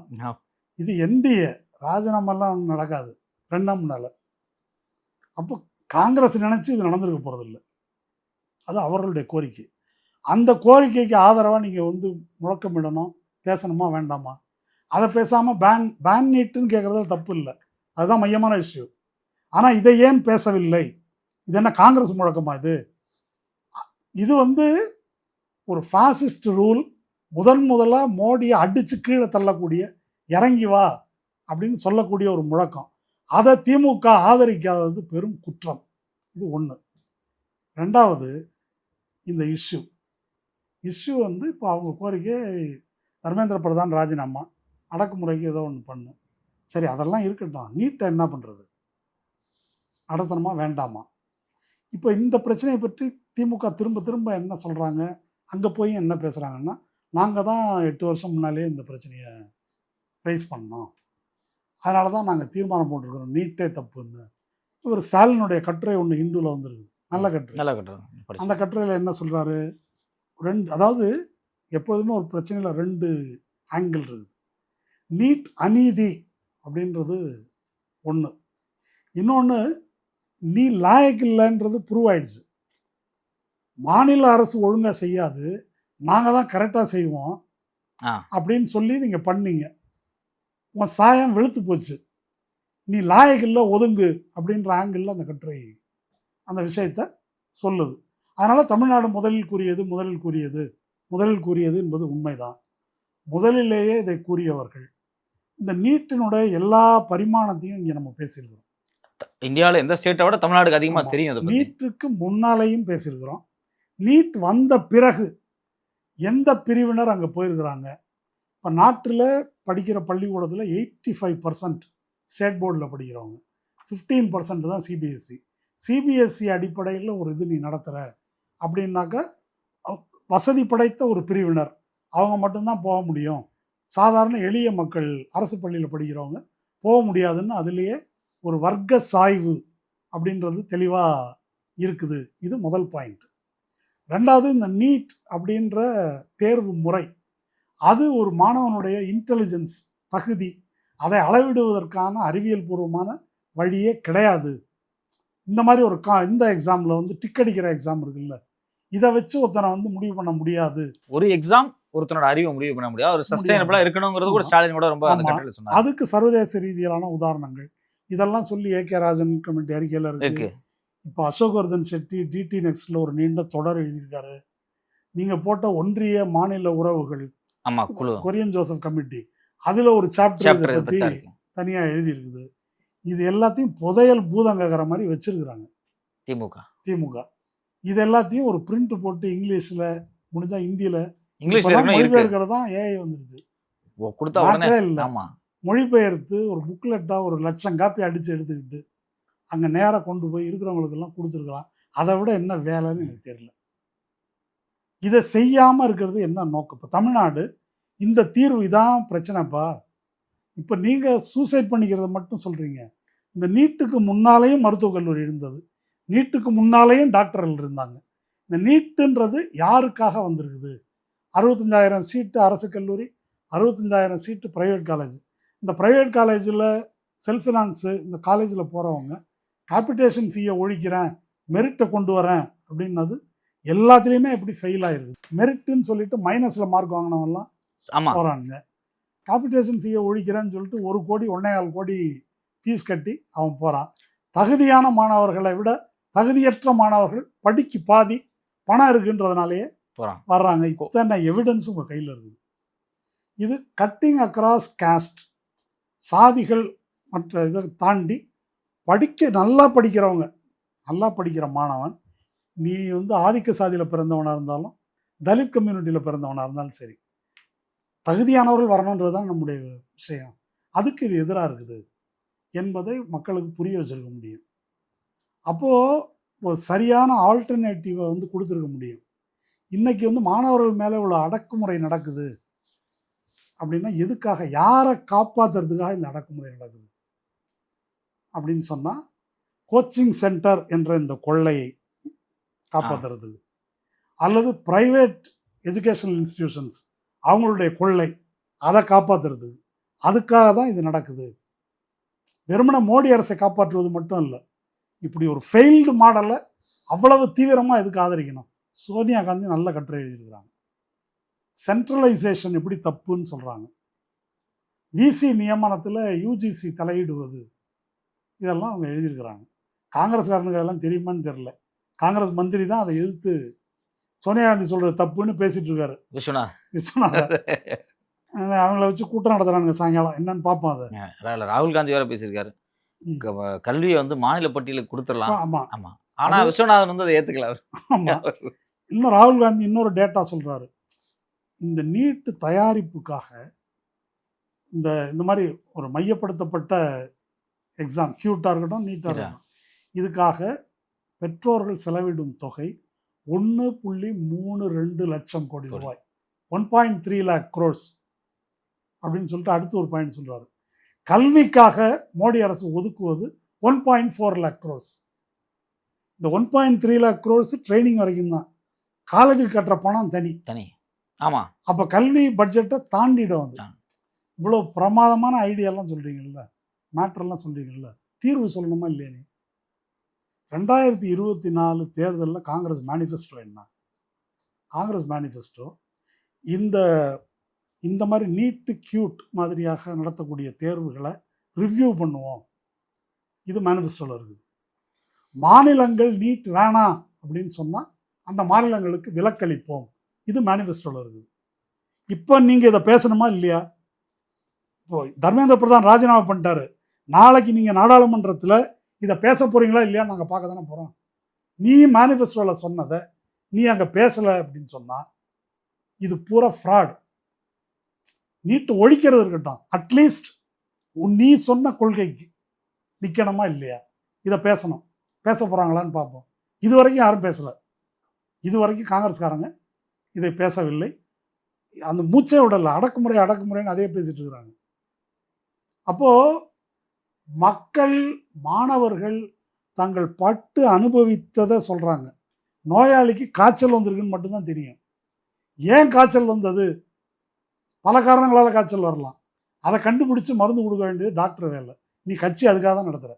இது என்டிஏ, ராஜினாமெல்லாம் நடக்காது 2ஆம் நாள். அப்போ காங்கிரஸ் நினச்சி இது நடந்திருக்க போகிறதில்ல, அது அவர்களுடைய கோரிக்கை. அந்த கோரிக்கைக்கு ஆதரவாக நீங்கள் வந்து முழக்கமிடணும், பேசணுமா வேண்டாமா? அதை பேசாமல் பேன் நீட்டுன்னு கேட்குறதுல தப்பு இல்லை, அதுதான் மையமான இஷ்யூ. ஆனால் இதை ஏன் பேசவில்லை? இது என்ன காங்கிரஸ் முழக்கமா? இது வந்து ஒரு ஃபாசிஸ்ட் ரூல். முதலாக மோடியை அடித்து கீழே தள்ளக்கூடிய, இறங்கி வா அப்படின்னு சொல்லக்கூடிய ஒரு முழக்கம். அதை திமுக ஆதரிக்காதது பெரும் குற்றம். இது ஒன்று. 2வது, இந்த இஷ்யூ வந்து இப்போ அவங்க கோரிக்கை தர்மேந்திர பிரதான் ராஜினாமா, அடக்குமுறைக்கு ஏதோ ஒன்று பண்ணு. சரி, அதெல்லாம் இருக்கட்டும். நீட்டை என்ன பண்ணுறது? நடத்தணுமா வேண்டாமா? இப்போ இந்த பிரச்சனையை பற்றி திமுக திரும்ப திரும்ப என்ன சொல்கிறாங்க, அங்கே போய் என்ன பேசுகிறாங்கன்னா, நாங்கள் தான் 8 வருஷம் முன்னாலே இந்த பிரச்சனையை ரைஸ் பண்ணோம், அதனால தான் நாங்கள் தீர்மானம் போட்டிருக்கிறோம் நீட்டே தப்புன்னு. இவர் ஸ்டாலினுடைய கட்டுரை ஒன்று ஹிந்துவில் வந்துருக்குது, நல்ல கட்டுரை. நல்லா கட்டுறாங்க. அந்த கட்டுரையில் என்ன சொல்கிறாரு, அதாவது எப்போதுமே ஒரு பிரச்சனையில் 2 ஆங்கிள் இருக்குது. நீட் அநீதி அப்படின்றது ஒன்று, இன்னொன்று நீ லாயக்கு இல்லைன்றது ப்ரூவ் ஆயிடுச்சு. மாநில அரசு ஒழுங்காக செய்யாது, நாங்கள் தான் கரெக்டாக செய்வோம் அப்படின்னு சொல்லி நீங்கள் பண்ணீங்க, உன் சாயம் வெளுத்து போச்சு, நீ லாயக்கு இல்லை ஒதுங்கு அப்படின்ற ஆங்கிளில் அந்த கட்டுரை அந்த விஷயத்தை சொல்லுது. அதனால் தமிழ்நாடு முதலில் கூறியது என்பது உண்மைதான். முதலிலேயே இதை கூறியவர்கள். இந்த நீட்டினுடைய எல்லா பரிமாணத்தையும் இங்கே நம்ம பேசியிருக்கிறோம். இந்தியாவில் எந்த ஸ்டேட்டை விட தமிழ்நாடுக்கு அதிகமாக தெரியும். நீட்டுக்கு முன்னாலேயும் பேசியிருக்கிறோம். நீட் வந்த பிறகு எந்த பிரிவினர் அங்கே போயிருக்கிறாங்க? இப்போ நாட்டில் படிக்கிற பள்ளிக்கூடத்தில் 85% ஸ்டேட் போர்டில் படிக்கிறவங்க, 15% தான் சிபிஎஸ்சி. சிபிஎஸ்சி அடிப்படையில் ஒரு இது நீ நடத்துகிற அப்படின்னாக்கா வசதி படைத்த ஒரு பிரிவினர் அவங்க மட்டும்தான் போக முடியும். சாதாரண எளிய மக்கள் அரசு பள்ளியில் படிக்கிறவங்க போக முடியாதுன்னு அதுலேயே ஒரு வர்க்க சாய்வு அப்படின்றது தெளிவாக இருக்குது. இது முதல் பாயிண்ட். ரெண்டாவது, இந்த நீட் அப்படின்ற தேர்வு முறை அது ஒரு மாணவனுடைய இன்டெலிஜென்ஸ் தகுதி, அதை அளவிடுவதற்கான அறிவியல் பூர்வமான வழியே கிடையாது. இந்த மாதிரி ஒரு இந்த எக்ஸாமில் வந்து டிக் அடிக்கிற எக்ஸாம் இருக்குல்ல, இதை வச்சு ஒருத்தனை வந்து முடிவு பண்ண முடியாது. ஒரு எக்ஸாம் ஒருத்தனோட அறிவை முடிவு பண்ண முடியாது, ஒரு சஸ்டைனபிளா இருக்கணுங்கிறது கூட ஸ்டாலின் கூட ரொம்ப அந்த கட்டளையில சொன்னார். அதுக்கு சர்வதேச ரீதியிலான உதாரணங்கள் இதெல்லாம் சொல்லி ஏகே ராஜன் கமிட்டி அறிக்கையில் இருக்கு. இப்போ அசோக்வர்தன் செட்டி டிடி நெக்ஸ்ட்ல ஒரு நீண்ட தொடர் எழுதியிருக்காரு. நீங்க போட்ட ஒன்றிய மாநில உறவுகள் கொரியன் ஜோசப் கமிட்டி அதுல ஒரு சாப்டர் பத்தி தனியா எழுதியிருக்குது. இது எல்லாத்தையும் புதையல் பூதங்கிற மாதிரி வச்சிருக்கிறாங்க திமுக. இது எல்லாத்தையும் ஒரு பிரிண்ட் போட்டு இங்கிலீஷ்ல முடிஞ்சா ஹிந்தியில மொழிபெயர்க்கிறது தான் ஏஐ வந்துருச்சு. மொழிபெயர்த்து ஒரு புக்லெட்டா ஒரு 1,00,000 காப்பி அடிச்சு எடுத்துக்கிட்டு அங்கே நேராக கொண்டு போய் இருக்கிறவங்களுக்கெல்லாம் கொடுத்துருக்கலாம். அதை விட என்ன வேலைன்னு எனக்கு தெரியல. இதை செய்யாமல் இருக்கிறது என்ன நோக்கம்? இப்போ தமிழ்நாடு இந்த தீர்வு இதான் பிரச்சனைப்பா. இப்போ நீங்கள் சூசைட் பண்ணிக்கிறத மட்டும் சொல்கிறீங்க. இந்த நீட்டுக்கு முன்னாலேயும் மருத்துவக் கல்லூரி இருந்தது, நீட்டுக்கு முன்னாலேயும் டாக்டர்கள் இருந்தாங்க. இந்த நீட்டுன்றது யாருக்காக வந்திருக்குது? 65,000 சீட்டு அரசு கல்லூரி, 65,000 சீட்டு ப்ரைவேட் காலேஜ். இந்த ப்ரைவேட் காலேஜில் செல்ஃப் ஃபினான்ஸு இந்த காலேஜில் போகிறவங்க கேபிட்டேஷன் ஃபீயை ஒழிக்கிறேன், மெரிட்டை கொண்டு வரேன் அப்படின்னது எல்லாத்துலேயுமே எப்படி ஃபெயில் ஆகிருக்குது. மெரிட்டுன்னு சொல்லிட்டு மைனஸில் மார்க் வாங்கினவங்கலாம் போகிறானுங்க. கேபிட்டேஷன் ஃபீயை ஒழிக்கிறேன்னு சொல்லிட்டு 1 கோடி 1.25 கோடி ஃபீஸ் கட்டி அவன் போகிறான். தகுதியான மாணவர்களை விட தகுதியற்ற மாணவர்கள் படிக்கு பாதி பணம் இருக்குன்றதுனாலேயே வர்றாங்க. இத்தனை எவிடன்ஸ் உங்கள் கையில் இருக்குது. இது கட்டிங் அக்ராஸ் காஸ்ட், சாதிகள் மற்ற இதை தாண்டி நல்லா படிக்கிறவங்க, நல்லா படிக்கிற மாணவன், நீ வந்து ஆதிக்க சாதியில் பிறந்தவனாக இருந்தாலும் தலித் கம்யூனிட்டியில் பிறந்தவனாக இருந்தாலும் சரி, தகுதியானவர்கள் வரணுன்றது தான் நம்முடைய விஷயம். அதுக்கு இது எதிராக இருக்குது என்பதை மக்களுக்கு புரிய வச்சிருக்க முடியும். அப்போது ஒரு சரியான ஆல்டர்னேட்டிவை வந்து கொடுத்துருக்க முடியும். இன்றைக்கி வந்து மாணவர்கள் மேலே இவ்வளோ அடக்குமுறை நடக்குது அப்படின்னா எதுக்காக, யாரை காப்பாற்றுறதுக்காக இந்த அடக்குமுறை நடக்குது அப்படின்னு சொன்னால், கோச்சிங் சென்டர் என்ற இந்த கொள்ளையை காப்பாற்றுறதுக்கு, அல்லது ப்ரைவேட் எஜுகேஷனல் இன்ஸ்டிடியூஷன்ஸ் அவங்களுடைய கொள்ளை அதை காப்பாற்றுறதுக்கு, அதுக்காக தான் இது நடக்குது. வெறுமனே மோடி அரசை காப்பாற்றுவது மட்டும் இல்லை, இப்படி ஒரு ஃபெயில்டு மாடலை அவ்வளவு தீவிரமாக எதுக்கு ஆதரிக்கணும்? சோனியா காந்தி நல்ல கட்டுரை எழுதியிருக்கிறாங்க. சென்ட்ரலைசேஷன் எப்படி தப்புன்னு சொல்கிறாங்க. விசி நியமனத்தில் யூஜிசி தலையிடுவது, இதெல்லாம் அவங்க எழுதியிருக்கிறாங்க. காங்கிரஸ்காரனுக்கு அதெல்லாம் தெரியுமான்னு தெரில. காங்கிரஸ் மந்திரி தான் அதை எதிர்த்து சோனியா காந்தி சொல்கிறது தப்புன்னு பேசிகிட்டு இருக்காரு விஸ்வநாத். அவங்கள வச்சு கூட்டம் நடத்துகிறாங்க சாயங்காலம், என்னன்னு பார்ப்போம். அதை ராகுல் காந்தி வேறு பேசியிருக்காரு, கல்வியை வந்து மாநில பட்டியலுக்கு கொடுத்துடலாம். ஆமாம், ஆனால் விஸ்வநாதன் வந்து அதை ஏற்றுக்கல. ஆமாம். இன்னும் ராகுல் காந்தி இன்னொரு டேட்டா சொல்கிறாரு, இந்த நீட்டு தயாரிப்புக்காக இந்த இந்த மாதிரி ஒரு மையப்படுத்தப்பட்ட எக்ஸாம் கியூட்டாக இருக்கட்டும் நீட்டாக இருக்கட்டும், இதுக்காக பெற்றோர்கள் செலவிடும் தொகை 1.32 லட்சம் கோடி ரூபாய், 1.3 lakh crores அப்படின்னு சொல்லிட்டு அடுத்து ஒரு பாயிண்ட் சொல்றாரு. கல்விக்காக மோடி அரசு ஒதுக்குவது 1.4 lakh crores. இந்த 1.3 lakh crores ட்ரைனிங் வரைக்கும் தான். காலேஜுக்கு கட்டுற பணம் தனி தனி. ஆமா, அப்போ கல்வி பட்ஜெட்டை தாண்டிடும். அது இவ்வளோ பிரமாதமான ஐடியாலாம் சொல்கிறீங்கல்ல, மேட்ரெல்லாம் சொல்கிறீங்கல்ல, தீர்வு சொல்லணுமா இல்லையா? நீ 2024 தேர்தலில் காங்கிரஸ் மேனிஃபெஸ்டோ என்ன? காங்கிரஸ் மேனிஃபெஸ்டோ இந்த இந்த மாதிரி நீட்டு கியூட் மாதிரியாக நடத்தக்கூடிய தேர்வுகளை ரிவ்யூ பண்ணுவோம், இது மேனிஃபெஸ்டோவில் இருக்குது. மாநிலங்கள் நீட் வேணாம் அப்படின்னு சொன்னால் அந்த மாநிலங்களுக்கு விலக்களிப்போம், இது மேனிஃபெஸ்டோவில் இருக்குது. இப்போ நீங்கள் இதை பேசணுமா இல்லையா? இப்போ தர்மேந்திர பிரதான் ராஜினாமா பண்ணிட்டாரு. நாளைக்கு நீங்கள் நாடாளுமன்றத்தில் இதை பேச போகிறீங்களா இல்லையா நாங்கள் பார்க்க தானே போகிறோம். நீ மேனிஃபெஸ்டோவில் சொன்னதை நீ அங்கே பேசலை அப்படின்னு சொன்னால் இது பூரா ஃப்ராட். நீட்டு ஒழிக்கிறது இருக்கட்டும், அட்லீஸ்ட் நீ சொன்ன கொள்கைக்கு நிற்கணுமா இல்லையா? இதை பேசணும். பேச போகிறாங்களான்னு பார்ப்போம். இது வரைக்கும் யாரும் பேசலை. இது வரைக்கும் காங்கிரஸ்காரங்க இதை பேசவில்லை. அந்த மூச்சே விடலை. அடக்குமுறைன்னு அதே பேசிட்டு இருக்கிறாங்க. அப்போது மக்கள் மாணவர்கள் தங்கள் பட்டு அனுபவித்ததை சொல்கிறாங்க. நோயாளிக்கு காய்ச்சல் வந்திருக்குன்னு மட்டும்தான் தெரியும். ஏன் காய்ச்சல் வந்தது? பல காரணங்களால் காய்ச்சல் வரலாம். அதை கண்டுபிடிச்சி மருந்து கொடுக்க வேண்டியது டாக்டர் வேலை. நீ கட்சி அதுக்காக தான் நடத்துகிற.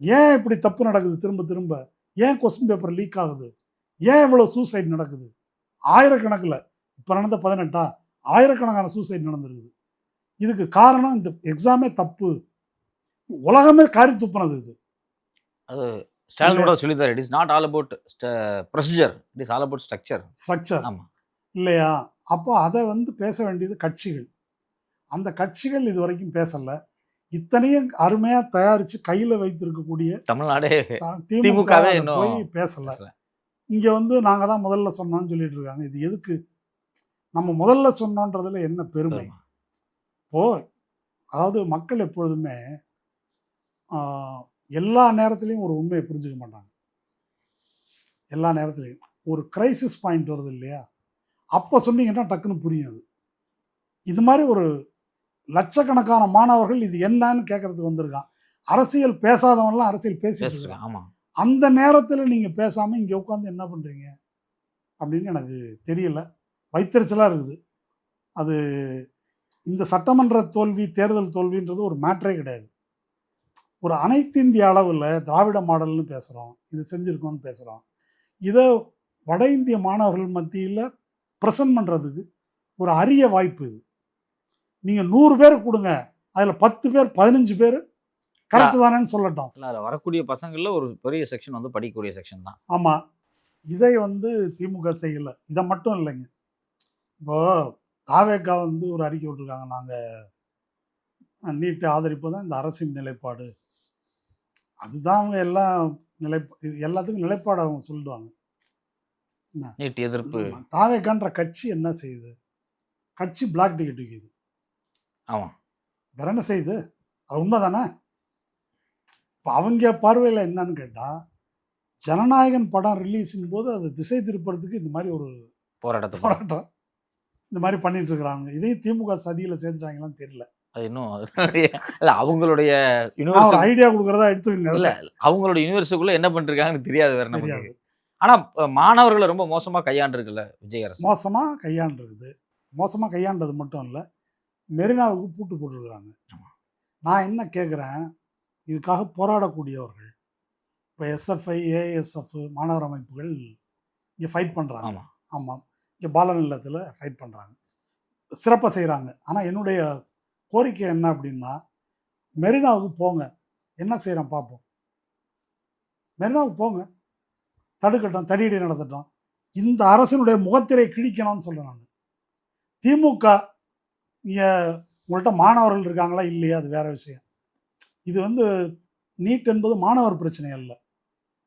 ஏன் இப்படி தப்பு நடக்குது திரும்ப திரும்ப? ஏன் கொஸ்டின் பேப்பர் லீக் ஆகுது? ஏன் இவ்வளோ சூசைட் நடக்குது? ஆயிரக்கணக்கில், இப்போ நடந்த 18 ஆயிரக்கணக்கான சூசைட் நடந்திருக்குது. இதுக்கு காரணம் இந்த எக்ஸாமே தப்பு. உலகமே காரி துப்புனது இது. அது ஸ்டாலினோட சொல்லித்தார். It is not all about procedure, it is all about structure. ஆமாம் இல்லையா? அப்போ அதை பேச வேண்டியது கட்சிகள். அந்த கட்சிகள் இது வரைக்கும் பேசலை. இத்தனையும் அருமையாக தயாரித்து கையில் வைத்திருக்கக்கூடிய தமிழ்நாடே திமுகவே போய் பேசலை. இங்கே நாங்கள் தான் முதல்ல சொன்னோம்னு சொல்லிட்டு இருக்காங்க. இது எதுக்கு? நம்ம முதல்ல சொன்னோன்றதுல என்ன பெருமை? அதாவது மக்கள் எப்பொழுதுமே எல்லா நேரத்துலையும் ஒரு உண்மையை புரிஞ்சுக்க மாட்டாங்க. எல்லா நேரத்துலையும் ஒரு கிரைசிஸ் பாயிண்ட் வருது இல்லையா, அப்போ சொன்னீங்கன்னா டக்குன்னு புரியும். அது இது மாதிரி ஒரு லட்சக்கணக்கான மாணவர்கள் இது என்னன்னு கேட்கறதுக்கு வந்திருக்கான். அரசியல் பேசாதவன்லாம் அரசியல் பேசிட்டு இருக்கான். ஆமாம், அந்த நேரத்தில் நீங்கள் பேசாமல் இங்கே உட்காந்து என்ன பண்ணுறீங்க அப்படின்னு எனக்கு தெரியல. வைத்தறிச்சலாக இருக்குது. அது இந்த சட்டமன்ற தோல்வி, தேர்தல் தோல்வின்றது ஒரு மேட்டரே கிடையாது. ஒரு அனைத்து இந்திய அளவில் திராவிட மாடல்னு பேசுகிறோம், இது செஞ்சுருக்கோன்னு பேசுகிறோம். இதை வட இந்திய மாணவர்கள் மத்தியில் ப்ரெசன்ட் பண்ணுறதுக்கு ஒரு அரிய வாய்ப்பு இது. நீங்கள் 100 பேர் கொடுங்க, அதில் 10 பேர் 15 பேர் கரெக்டு தானேன்னு சொல்லட்டும். இல்லை, அதில் வரக்கூடிய பசங்களில் ஒரு பெரிய செக்ஷன் படிக்கக்கூடிய செக்ஷன் தான். ஆமாம், இதை திமுக செய்யலை. இதை மட்டும் இல்லைங்க. இப்போது தாவேக்கா ஒரு அறிக்கை விட்டுருக்காங்க, நாங்கள் நீட்டை ஆதரிப்பு தான் இந்த அரசின் நிலைப்பாடு. அதுதான் அவங்க எல்லாத்துக்கும் நிலைப்பாடு அவங்க சொல்லிடுவாங்க. நீட் எதிர்ப்பு. தாவேக்கான்ற கட்சி என்ன செய்யுது? கட்சி பிளாக் டிக்கெட் விற்கிது. ஆமாம், வேற என்ன செய்யுது? அது உண்மை தானே? இப்போ அவங்க பார்வையில் என்னன்னு கேட்டால், ஜனநாயகன் படம் ரிலீஸின் போது அதை திசை திருப்புறதுக்கு இந்த மாதிரி ஒரு போராட்டம் இந்த மாதிரி பண்ணிட்டு இருக்கிறாங்க. இதையும் திமுக சதியில் சேர்த்துட்டாங்களான்னு தெரியல. அது இன்னும் இல்லை, அவங்களுடைய யூனிவர்ஸ் ஐடியா கொடுக்குறதா எடுத்துக்கங்க. இல்லை, அவங்களோட யூனிவர்ஸுக்குள்ளே என்ன பண்ணிருக்காங்கன்னு தெரியாது வேற நமக்கு. ஆனால் மாணவர்களை ரொம்ப மோசமாக கையாண்டுருக்குல்ல விஜய் அரசு. மோசமாக கையாண்டுருக்குது. மோசமாக கையாண்டது மட்டும் இல்லை, மெரினாவுக்கு பூட்டு போட்டுருக்குறாங்க. நான் என்ன கேட்குறேன், இதுக்காக போராடக்கூடியவர்கள் இப்போ எஸ்எஃப்ஐ, ஏஎஸ்எஃப் மாணவர் அமைப்புகள் இங்கே ஃபைட் பண்ணுறாங்க. ஆமாம் ஆமாம், இங்கே பாலநிலத்தில் ஃபைட் பண்ணுறாங்க, சிறப்பாக செய்கிறாங்க. ஆனால் என்னுடைய கோரிக்கை என்ன அப்படின்னா, மெரினாவுக்கு போங்க, என்ன செய்கிறோம் பார்ப்போம். மெரினாவுக்கு போங்க, தடுக்கட்டும், தடியடி நடத்தட்டும். இந்த அரசினுடைய முகத்திரை கிழிக்கணும்னு சொல்கிறேன் நான். திமுக உங்கள்கிட்ட மாணவர்கள் இருக்காங்களா இல்லையா, அது வேற விஷயம். இது நீட் என்பது மாணவர் பிரச்சனை அல்ல.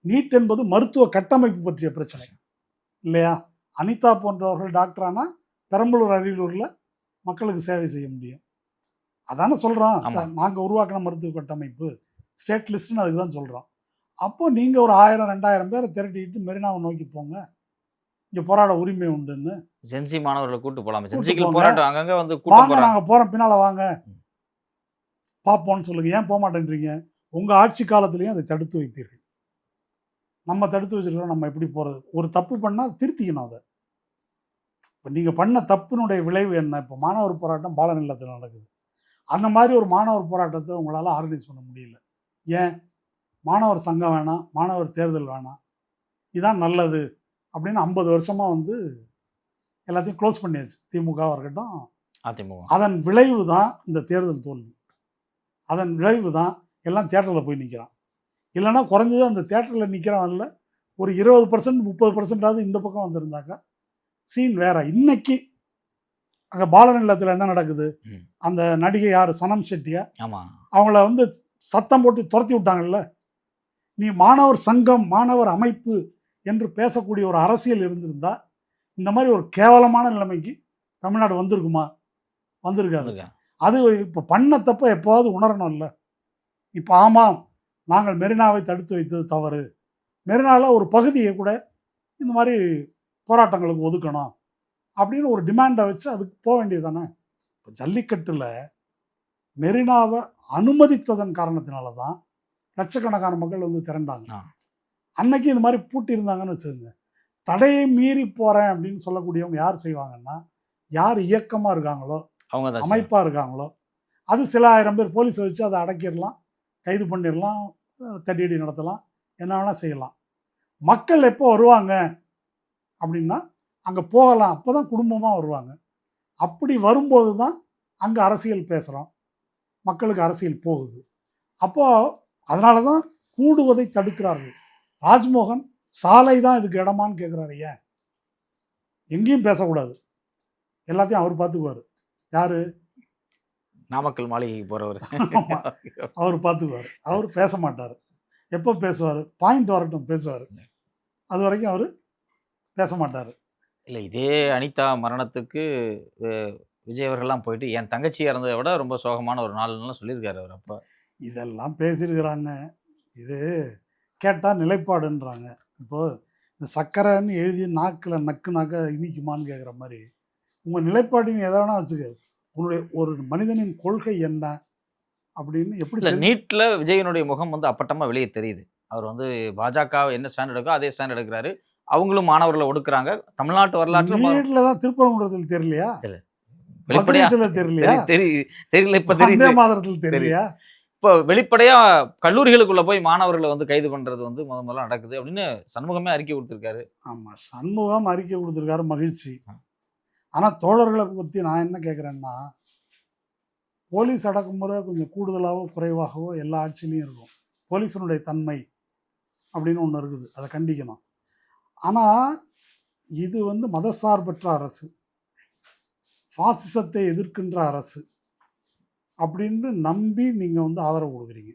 நீட் என்பது மருத்துவ கட்டமைப்பு பற்றிய பிரச்சனை இல்லையா? அனிதா போன்றவர்கள் டாக்டரானா பெரம்பலூர் அரியலூரில் மக்களுக்கு சேவை செய்ய முடியும். அதானே சொல்கிறோம். ஆமா. நாங்கள் உருவாக்கின மருத்துவ கட்டமைப்பு ஸ்டேட் லிஸ்ட்டுன்னு அதுக்கு தான் சொல்கிறோம். அப்போ நீங்கள் ஒரு 1000-2000 பேரை திரட்டிக்கிட்டு மெரினாவை நோக்கி போங்க, இங்கே போராட உரிமை உண்டுன்னு சென்சி மாணவர்களை கூட்டு போலாம். கூட்டு சென்சிகள் போங்க. போராட்டம் அங்கங்க வந்து கூட்டம் வாங்க, போறாங்க. நாங்கள் போகிறோம், பின்னால் வாங்க பார்ப்போம்னு சொல்லுங்கள். ஏன் போக மாட்டேன்றீங்க? உங்கள் ஆட்சி காலத்துலேயும் அதை தடுத்து வைத்தீர்கள். நம்ம தடுத்து வச்சிருக்கிறோம், நம்ம எப்படி போகிறது? ஒரு தப்பு பண்ணால் திருத்திக்கணும் அதை. இப்போ நீங்கள் பண்ண தப்பினுடைய விளைவு என்ன? இப்போ மாணவர் போராட்டம் பாலநிலத்தில் நடக்குது. அந்த மாதிரி ஒரு மாணவர் போராட்டத்தை உங்களால் ஆர்கனைஸ் பண்ண முடியல. ஏன்? மாணவர் சங்கம் வேணாம், மாணவர் தேர்தல் வேணாம், இதான் நல்லது அப்படின்னு 50 வருஷமாக வந்து எல்லாத்தையும் க்ளோஸ் பண்ணியாச்சு. திமுகவாக இருக்கட்டும், அதிமுக. அதன் விளைவு தான் இந்த தேர்தல் தோல்வி. அதன் விளைவு தான் எல்லாம் தேட்டரில் போய் நிற்கிறான். இல்லைன்னா குறைஞ்சது அந்த தேட்டரில் நிற்கிறவன்ல ஒரு 20% 30%ஆவது இந்த பக்கம் வந்திருந்தாக்கா சீன் வேற. இன்னைக்கு அங்கே பாலநிலத்தில் என்ன நடக்குது? அந்த நடிகை யார், சனம் ஷெட்டியா, ஆமா, அவங்கள வந்து சத்தம் போட்டு துரத்தி விட்டாங்கல்ல. நீ மாணவர் சங்கம், மாணவர் அமைப்பு என்று பேசக்கூடிய ஒரு அரசியல் இருந்திருந்தா இந்த மாதிரி ஒரு கேவலமான நிலைமைக்கு தமிழ்நாடு வந்திருக்குமா? வந்திருக்காது. அது இப்போ பண்ண தப்ப எப்போவாவது உணரணும் இல்லை? இப்போ ஆமாம், நாங்கள் மெரினாவை தடுத்து வைத்தது தவறு, மெரினாவில் ஒரு பகுதியை கூட இந்த மாதிரி போராட்டங்களுக்கு ஒதுக்கணும் அப்படின்னு ஒரு டிமாண்டை வச்சு அதுக்கு போக வேண்டியது தானே. இப்போ ஜல்லிக்கட்டில் மெரினாவை அனுமதித்ததன் காரணத்தினால தான் லட்சக்கணக்கான மக்கள் வந்து திரண்டாங்க. அன்னைக்கு இந்த மாதிரி பூட்டி இருந்தாங்கன்னு வச்சுக்கோங்க, தடையை மீறி போகிறேன் அப்படின்னு சொல்லக்கூடியவங்க யார் செய்வாங்கன்னா, யார் இயக்கமாக இருக்காங்களோ, அவங்க தான் அமைப்பாக இருக்காங்களோ, அது சில 1000 பேர் போலீஸை வச்சு அதை அடக்கிடலாம், கைது பண்ணிடலாம், தடியடி நடத்தலாம், என்ன வேணால் செய்யலாம். மக்கள் எப்போ வருவாங்க அப்படின்னா அங்கே போகலாம், அப்போ தான் குடும்பமாக வருவாங்க. அப்படி வரும்போது தான் அங்கே அரசியல் பேசுகிறோம், மக்களுக்கு அரசியல் போகுது. அப்போது அதனால தான் கூடுவதை தடுக்கிறார்கள். ராஜ்மோகன் சாலை தான் இதுக்கு இடமான்னு கேட்குறாரு. ஏன்? எங்கேயும் பேசக்கூடாது, எல்லாத்தையும் அவர் பார்த்துக்குவார். யார்? நாமக்கல் மாளிகைக்கு போறவர். அவர் பார்த்துக்குவார், அவர் பேச மாட்டார். எப்போ பேசுவார்? பாயிண்ட் வரட்டும் பேசுவார், அது வரைக்கும் அவர் பேச மாட்டார். இல்லை, இதே அனிதா மரணத்துக்கு விஜய் அவர்கள்லாம் போயிட்டு என் தங்கச்சி இறந்ததை விட ரொம்ப சோகமான ஒரு நாள்லாம் சொல்லியிருக்காரு அவர். அப்போ இதெல்லாம் பேசியிருக்கிறாங்க. இது கேட்டால் நிலைப்பாடுன்றாங்க. இப்போது இந்த சக்கரைன்னு எழுதி நாக்கில் நக்குனாக்க இனிக்குமான்னு கேட்குற மாதிரி உங்கள் நிலைப்பாடுன்னு எதை வேணால் வச்சுக்க. உன்னுடைய ஒரு மனிதனின் கொள்கை என்ன அப்படின்னு எப்படி இல்லை, நீட்ல விஜயனுடைய முகம் வந்து அப்பட்டமாக வெளியே தெரியுது. அவர் வந்து பாஜக என்ன ஸ்டாண்ட் எடுக்கோ அதே ஸ்டாண்ட் எடுக்கிறாரு. அவங்களும் மாணவர்களை ஒடுக்குறாங்க. தமிழ்நாட்டு வரலாற்றில் நீட்டில் தான் திருப்பரங்குன்றத்தில் தெரியலையா? வெளிப்படையா தெரியலையா? தெரியல, இப்ப வந்தே தெரியுது. மாதரத்தில் தெரியலையா? இப்போ வெளிப்படையா கல்லூரிகளுக்குள்ள போய் மாணவர்களை வந்து கைது பண்றது வந்து முதல்ல நடக்குது அப்படின்னு சண்முகமே அறிக்கை கொடுத்திருக்காரு. ஆமாம், சண்முகம் அறிக்கை கொடுத்துருக்காரு, மகிழ்ச்சி. ஆனால் தோழர்களை பற்றி நான் என்ன கேட்குறேன்னா, போலீஸ் அடக்குமுறை கொஞ்சம் கூடுதலாகவோ குறைவாகவோ எல்லா ஆட்சியிலையும் இருக்கும். போலீஸினுடைய தன்மை அப்படின்னு ஒன்று இருக்குது, அதை கண்டிக்கணும். ஆனால் இது வந்து மதசார்பற்ற அரசு, பாசிசத்தை எதிர்க்கின்ற அரசு அப்படின்னு நம்பி நீங்கள் வந்து ஆதரவு கொடுக்குறீங்க.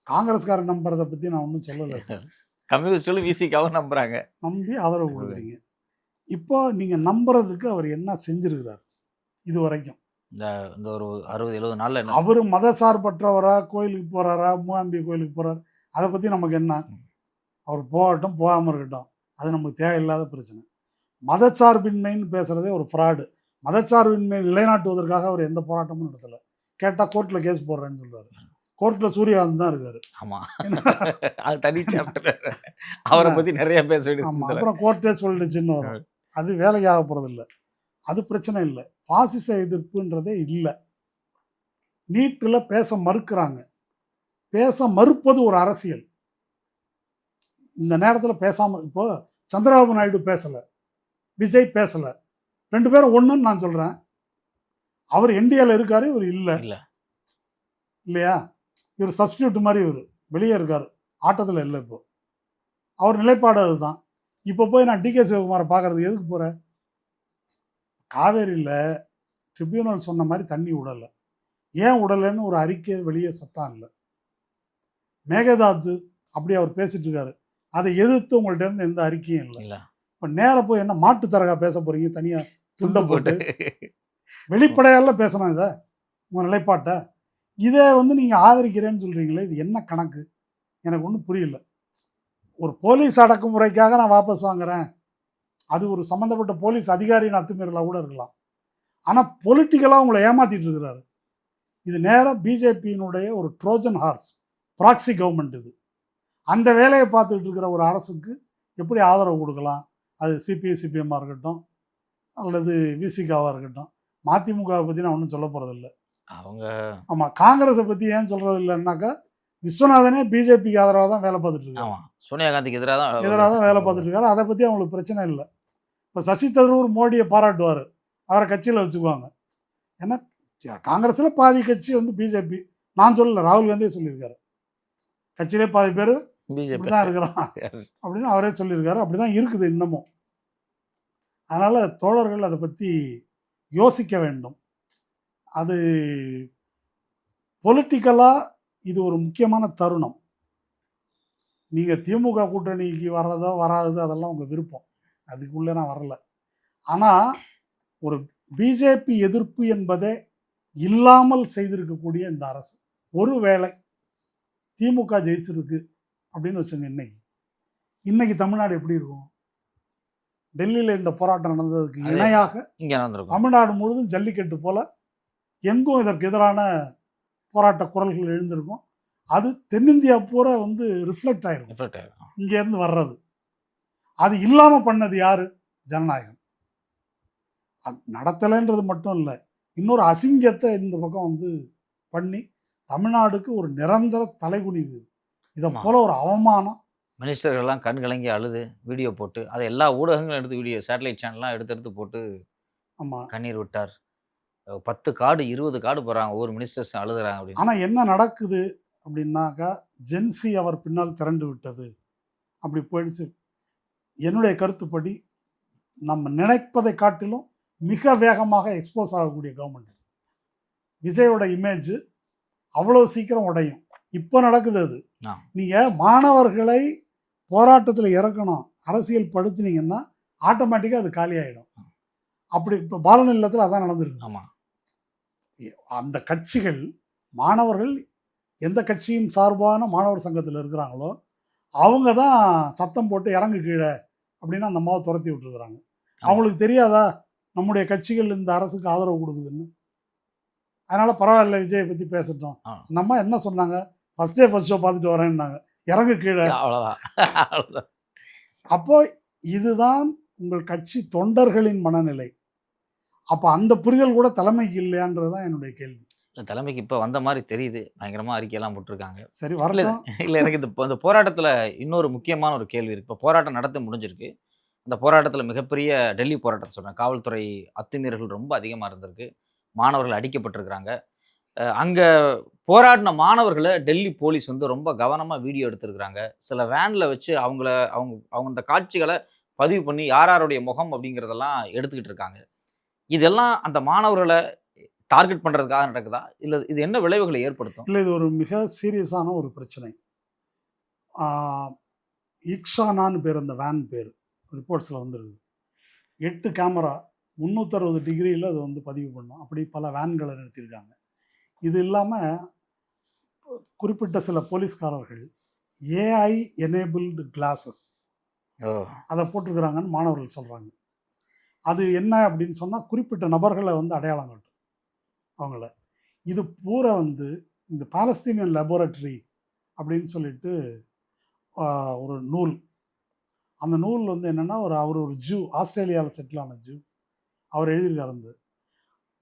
காங்கிரஸ்காரன் நம்புறதை பற்றி நான் ஒன்றும் சொல்லலை. கம்யூனிஸ்டுகளும் விசிகாவும் நம்புறாங்க, நம்பி ஆதரவு கொடுக்குறீங்க. இப்போ நீங்கள் நம்புறதுக்கு அவர் என்ன செஞ்சிருக்கிறார் இது வரைக்கும்? இந்த ஒரு 60-70 நாள்ல அவர் மதசார்பற்றவரா, கோயிலுக்கு போகிறாரா, மூகாம்பி கோயிலுக்கு போகிறார், அதை பற்றி நமக்கு என்ன? அவர் போகட்டும், போகாமல் இருக்கட்டும், அது நமக்கு தேவையில்லாத பிரச்சனை. மதச்சார்பின்மைன்னு பேசுகிறதே ஒரு ஃப்ராடு. மதச்சார்பின்மை நிலைநாட்டுவதற்காக அவர் எந்த போராட்டமும் நடத்தலை. கேட்டால் கோர்ட்டில் கேஸ் போடுறேன்னு சொல்கிறாரு. கோர்ட்டில் சூரியகாந்த் தான் இருக்காரு. ஆமாம், அது தனி சாப்டர், அவரை பற்றி நிறைய பேச வேண்டியது. ஆமாம், அப்புறம் கோர்ட்டே சொல்லிடுச்சுன்னு வரும். அது வேலைக்கு ஆக போகிறது இல்லை, அது பிரச்சனை இல்லை. பாசிச எதிர்ப்புன்றதே இல்லை. நீட்டில் பேச மறுக்கிறாங்க. பேச மறுப்பது ஒரு அரசியல். இந்த நேரத்தில் பேசாமல், இப்போ சந்திரபாபு நாயுடு பேசலை, விஜய் பேசலை, 2 பேரும் ஒன்றுன்னு நான் சொல்கிறேன். அவர் என்டிஏல இருக்காரு, இவர் இல்லை இல்லையா? இவர் சப்ஸ்டியூட் மாதிரி, இவர் வெளியே இருக்கார், ஆட்டத்தில் இல்லை. இப்போ அவர் நிலைப்பாடு அதுதான். இப்போ போய் நான் டிகே சிவகுமாரை பார்க்கறதுக்கு எதுக்கு போகிறேன்? காவேரியில் ட்ரிபியூனல் சொன்ன மாதிரி தண்ணி விடலை, ஏன் விடலைன்னு ஒரு அறிக்கை வெளியே சத்தம் இல்லை. மேகதாது அப்படி அவர் பேசிட்டு இருக்காரு, அதை எதிர்த்து உங்கள்கிட்ட இருந்து எந்த அறிக்கையும் இல்லை. இப்போ நேராக போய் என்ன மாட்டு தரகா பேச போகிறீங்க? தனியாக துண்டை துண்டு போட்டு போட்டு வெளிப்படையால பேசணும் இதை உங்கள் நிலைப்பாட்டை. இதை வந்து நீங்கள் ஆதரிக்கிறேன்னு சொல்கிறீங்களே, இது என்ன கணக்கு? எனக்கு ஒன்றும் புரியல. ஒரு போலீஸ் அடக்குமுறைக்காக நான் வாபஸ் வாங்குறேன், அது ஒரு சம்மந்தப்பட்ட போலீஸ் அதிகாரியின் அத்துமீறலாக கூட இருக்கலாம். ஆனால் பொலிட்டிக்கலாக உங்களை ஏமாத்திட்டு இருக்கிறாரு. இது நேராக பிஜேபியினுடைய ஒரு ட்ரோஜன் ஹார்ஸ், ப்ராக்சி கவர்மெண்ட் இது. அந்த வேலையை பார்த்துக்கிட்டு இருக்கிற ஒரு அரசுக்கு எப்படி ஆதரவு கொடுக்கலாம்? அது சிபிஐ சிபிஎம்மாக இருக்கட்டும் அல்லது விசிகாவாக இருக்கட்டும். மதிமுகவை பற்றி நான் ஒன்றும் சொல்ல போகிறதில்ல. அவங்க ஆமாம், காங்கிரஸை பற்றி ஏன் சொல்கிறது இல்லைன்னாக்கா, விஸ்வநாதனே பிஜேபிக்கு ஆதரவாக தான் வேலை பார்த்துட்டு இருக்காரு. ஆமா சோனியா காந்திக்கு எதிராக தான் வேலை பார்த்துட்டு இருக்காரு. அதை பற்றி அவங்களுக்கு பிரச்சனை இல்லை. இப்போ சசி தரூர் மோடியை பாராட்டுவார், அவரை கட்சியில் வச்சுக்குவாங்க. ஏன்னா காங்கிரஸில் பாதி கட்சி வந்து பிஜேபி. நான் சொல்லலை, ராகுல் காந்தியே சொல்லியிருக்காரு, கட்சியிலே பாதி பேர் பிஜேபி இப்படி தான் இருக்கிறான் அப்படின்னு அவரே சொல்லியிருக்காரு. அப்படி தான் இருக்குது இன்னமும். அதனால் தோழர்கள் அதை பற்றி யோசிக்க வேண்டும். அது பொலிட்டிக்கலாக இது ஒரு முக்கியமான தருணம். நீங்கள் திமுக கூட்டணிக்கு வர்றதோ வராததோ அதெல்லாம் உங்கள் விருப்பம், அதுக்குள்ளே நான் வரல. ஆனால் ஒரு பிஜேபி எதிர்ப்பு என்பதே இல்லாமல் செய்திருக்கக்கூடிய இந்த அரசு, ஒருவேளை திமுக ஜெயிச்சிருக்கு அப்படின்னு வச்சுங்க, இன்னைக்கு தமிழ்நாடு எப்படி இருக்கும்? டெல்லியில் இந்த போராட்டம் நடந்ததுக்கு இணையாக இங்கே நடந்திருக்கும். தமிழ்நாடு முழுதும் ஜல்லிக்கட்டு போல எங்கும் இதற்கு எதிரான போராட்ட குரல்கள் எழுந்திருக்கும். அது தென்னிந்தியா பூரா வந்து ரிஃப்ளெக்ட் ஆயிருக்கும் இங்கேருந்து வர்றது. அது இல்லாமல் பண்ணது யாரு? ஜனநாயகம். அது நடத்தலைன்றது மட்டும் இல்லை, இன்னொரு அசிங்கத்தை இந்த பக்கம் வந்து பண்ணி தமிழ்நாடுக்கு ஒரு நிரந்தர தலைகுனிவு, இதை போல ஒரு அவமானம். மினிஸ்டர்கள்லாம் கண் கலங்கி அழுது வீடியோ போட்டு, அதை எல்லா ஊடகங்களும் எடுத்து வீடியோ சேட்டலைட் சேனல்லாம் எடுத்து போட்டு ஆமாம், கண்ணீர் விட்டார். 10 கார்டு 20 கார்டு போகிறாங்க, ஒவ்வொரு மினிஸ்டர்ஸ் அழுகுறாங்க அப்படின்னு. ஆனால் என்ன நடக்குது அப்படின்னாக்கா, ஜென்சி அவர் பின்னால் திரண்டு விட்டது, அப்படி போயிடுச்சு. என்னுடைய கருத்துப்படி நம்ம நினைப்பதை காட்டிலும் மிக வேகமாக எக்ஸ்போஸ் ஆகக்கூடிய கவர்மெண்ட். விஜயோட இமேஜ் அவ்வளோ சீக்கிரம் உடையும். இப்போ நடக்குது அது. நீங்கள் மாணவர்களை போராட்டத்தில் இறக்கணும், அரசியல் படுத்தினீங்கன்னா ஆட்டோமேட்டிக்காக அது காலி ஆகிடும். அப்படி இப்போ பாலநிலத்தில் அதான் நடந்திருக்கு. ஆமாம், அந்த கட்சிகள், மாணவர்கள் எந்த கட்சியின் சார்பான மாணவர் சங்கத்தில் இருக்கிறாங்களோ அவங்க தான் சத்தம் போட்டு இறங்கு கீழே அப்படின்னு அந்த அம்மாவை துரத்தி விட்டுருக்குறாங்க. அவங்களுக்கு தெரியாதா நம்முடைய கட்சிகள் இந்த அரசுக்கு ஆதரவு கொடுக்குதுன்னு? அதனால் பரவாயில்ல, விஜயை பற்றி பேசட்டும். அந்த அம்மா என்ன சொன்னாங்க? ஃபர்ஸ்ட் டே ஃபர்ஸ்ட் ஷோ பார்த்துட்டு வரேன்னாங்க, இறங்கு கீழே, அவ்வளோதான். அப்போ இதுதான் உங்கள் கட்சி தொண்டர்களின் மனநிலை. அப்போ அந்த புரிதல் கூட தலைமைக்கு இல்லையான்றது தான் என்னுடைய கேள்வி. இல்லை, தலைமைக்கு இப்போ வந்த மாதிரி தெரியுது. பயங்கரமாக அறிக்கையெல்லாம் போட்டிருக்காங்க. சரி, வரலாம். இல்லை, எனக்கு இந்த போராட்டத்தில் இன்னொரு முக்கியமான ஒரு கேள்வி இருக்குது. இப்போ போராட்டம் நடத்த முடிஞ்சிருக்கு. அந்த போராட்டத்தில் மிகப்பெரிய டெல்லி போராட்டத்தை சொல்கிறேன், காவல்துறை அத்துமீறல்கள் ரொம்ப அதிகமாக இருந்திருக்கு. மாணவர்கள் அடிக்கப்பட்டிருக்கிறாங்க. அங்கே போராடின மாணவர்களை டெல்லி போலீஸ் வந்து ரொம்ப கவனமாக வீடியோ எடுத்திருக்கிறாங்க. சில வேனில் வச்சு அவங்க அந்த காட்சிகளை பதிவு பண்ணி யாருடைய முகம் அப்படிங்கிறதெல்லாம் எடுத்துக்கிட்டு இருக்காங்க. இதெல்லாம் அந்த மாணவர்களை டார்கெட் பண்ணுறதுக்காக நடக்குதா, இல்லை இது என்ன விளைவுகளை ஏற்படுத்தும்? இல்லை, இது ஒரு மிக சீரியஸான ஒரு பிரச்சனை. இக்ஷானான்னு பேர், அந்த வேன் பேர் ரிப்போர்ட்ஸில் வந்துருக்குது. 8 கேமரா 360 டிகிரியில் அது வந்து பதிவு பண்ணும். அப்படி பல வேன்களை நிறுத்தியிருக்காங்க. இது இல்லாமல் குறிப்பிட்ட சில போலீஸ்காரர்கள் ஏஐ எனேபிள்டு கிளாஸஸ் அதை போட்டிருக்கிறாங்கன்னு மாணவர்கள் சொல்கிறாங்க. அது என்ன அப்படின்னு சொன்னால், குறிப்பிட்ட நபர்களை வந்து அடையாளம் காட்டும் அவங்கள. இது பூரா வந்து இந்த பாலஸ்தீனியன் லெபோரட்டரி அப்படின்னு சொல்லிட்டு ஒரு நூல். அந்த நூல் வந்து என்னென்னா, அவர் ஒரு ஜூ, ஆஸ்திரேலியாவில் செட்டில் ஆன ஜூ, அவர் எழுதியிருக்காரு. வந்து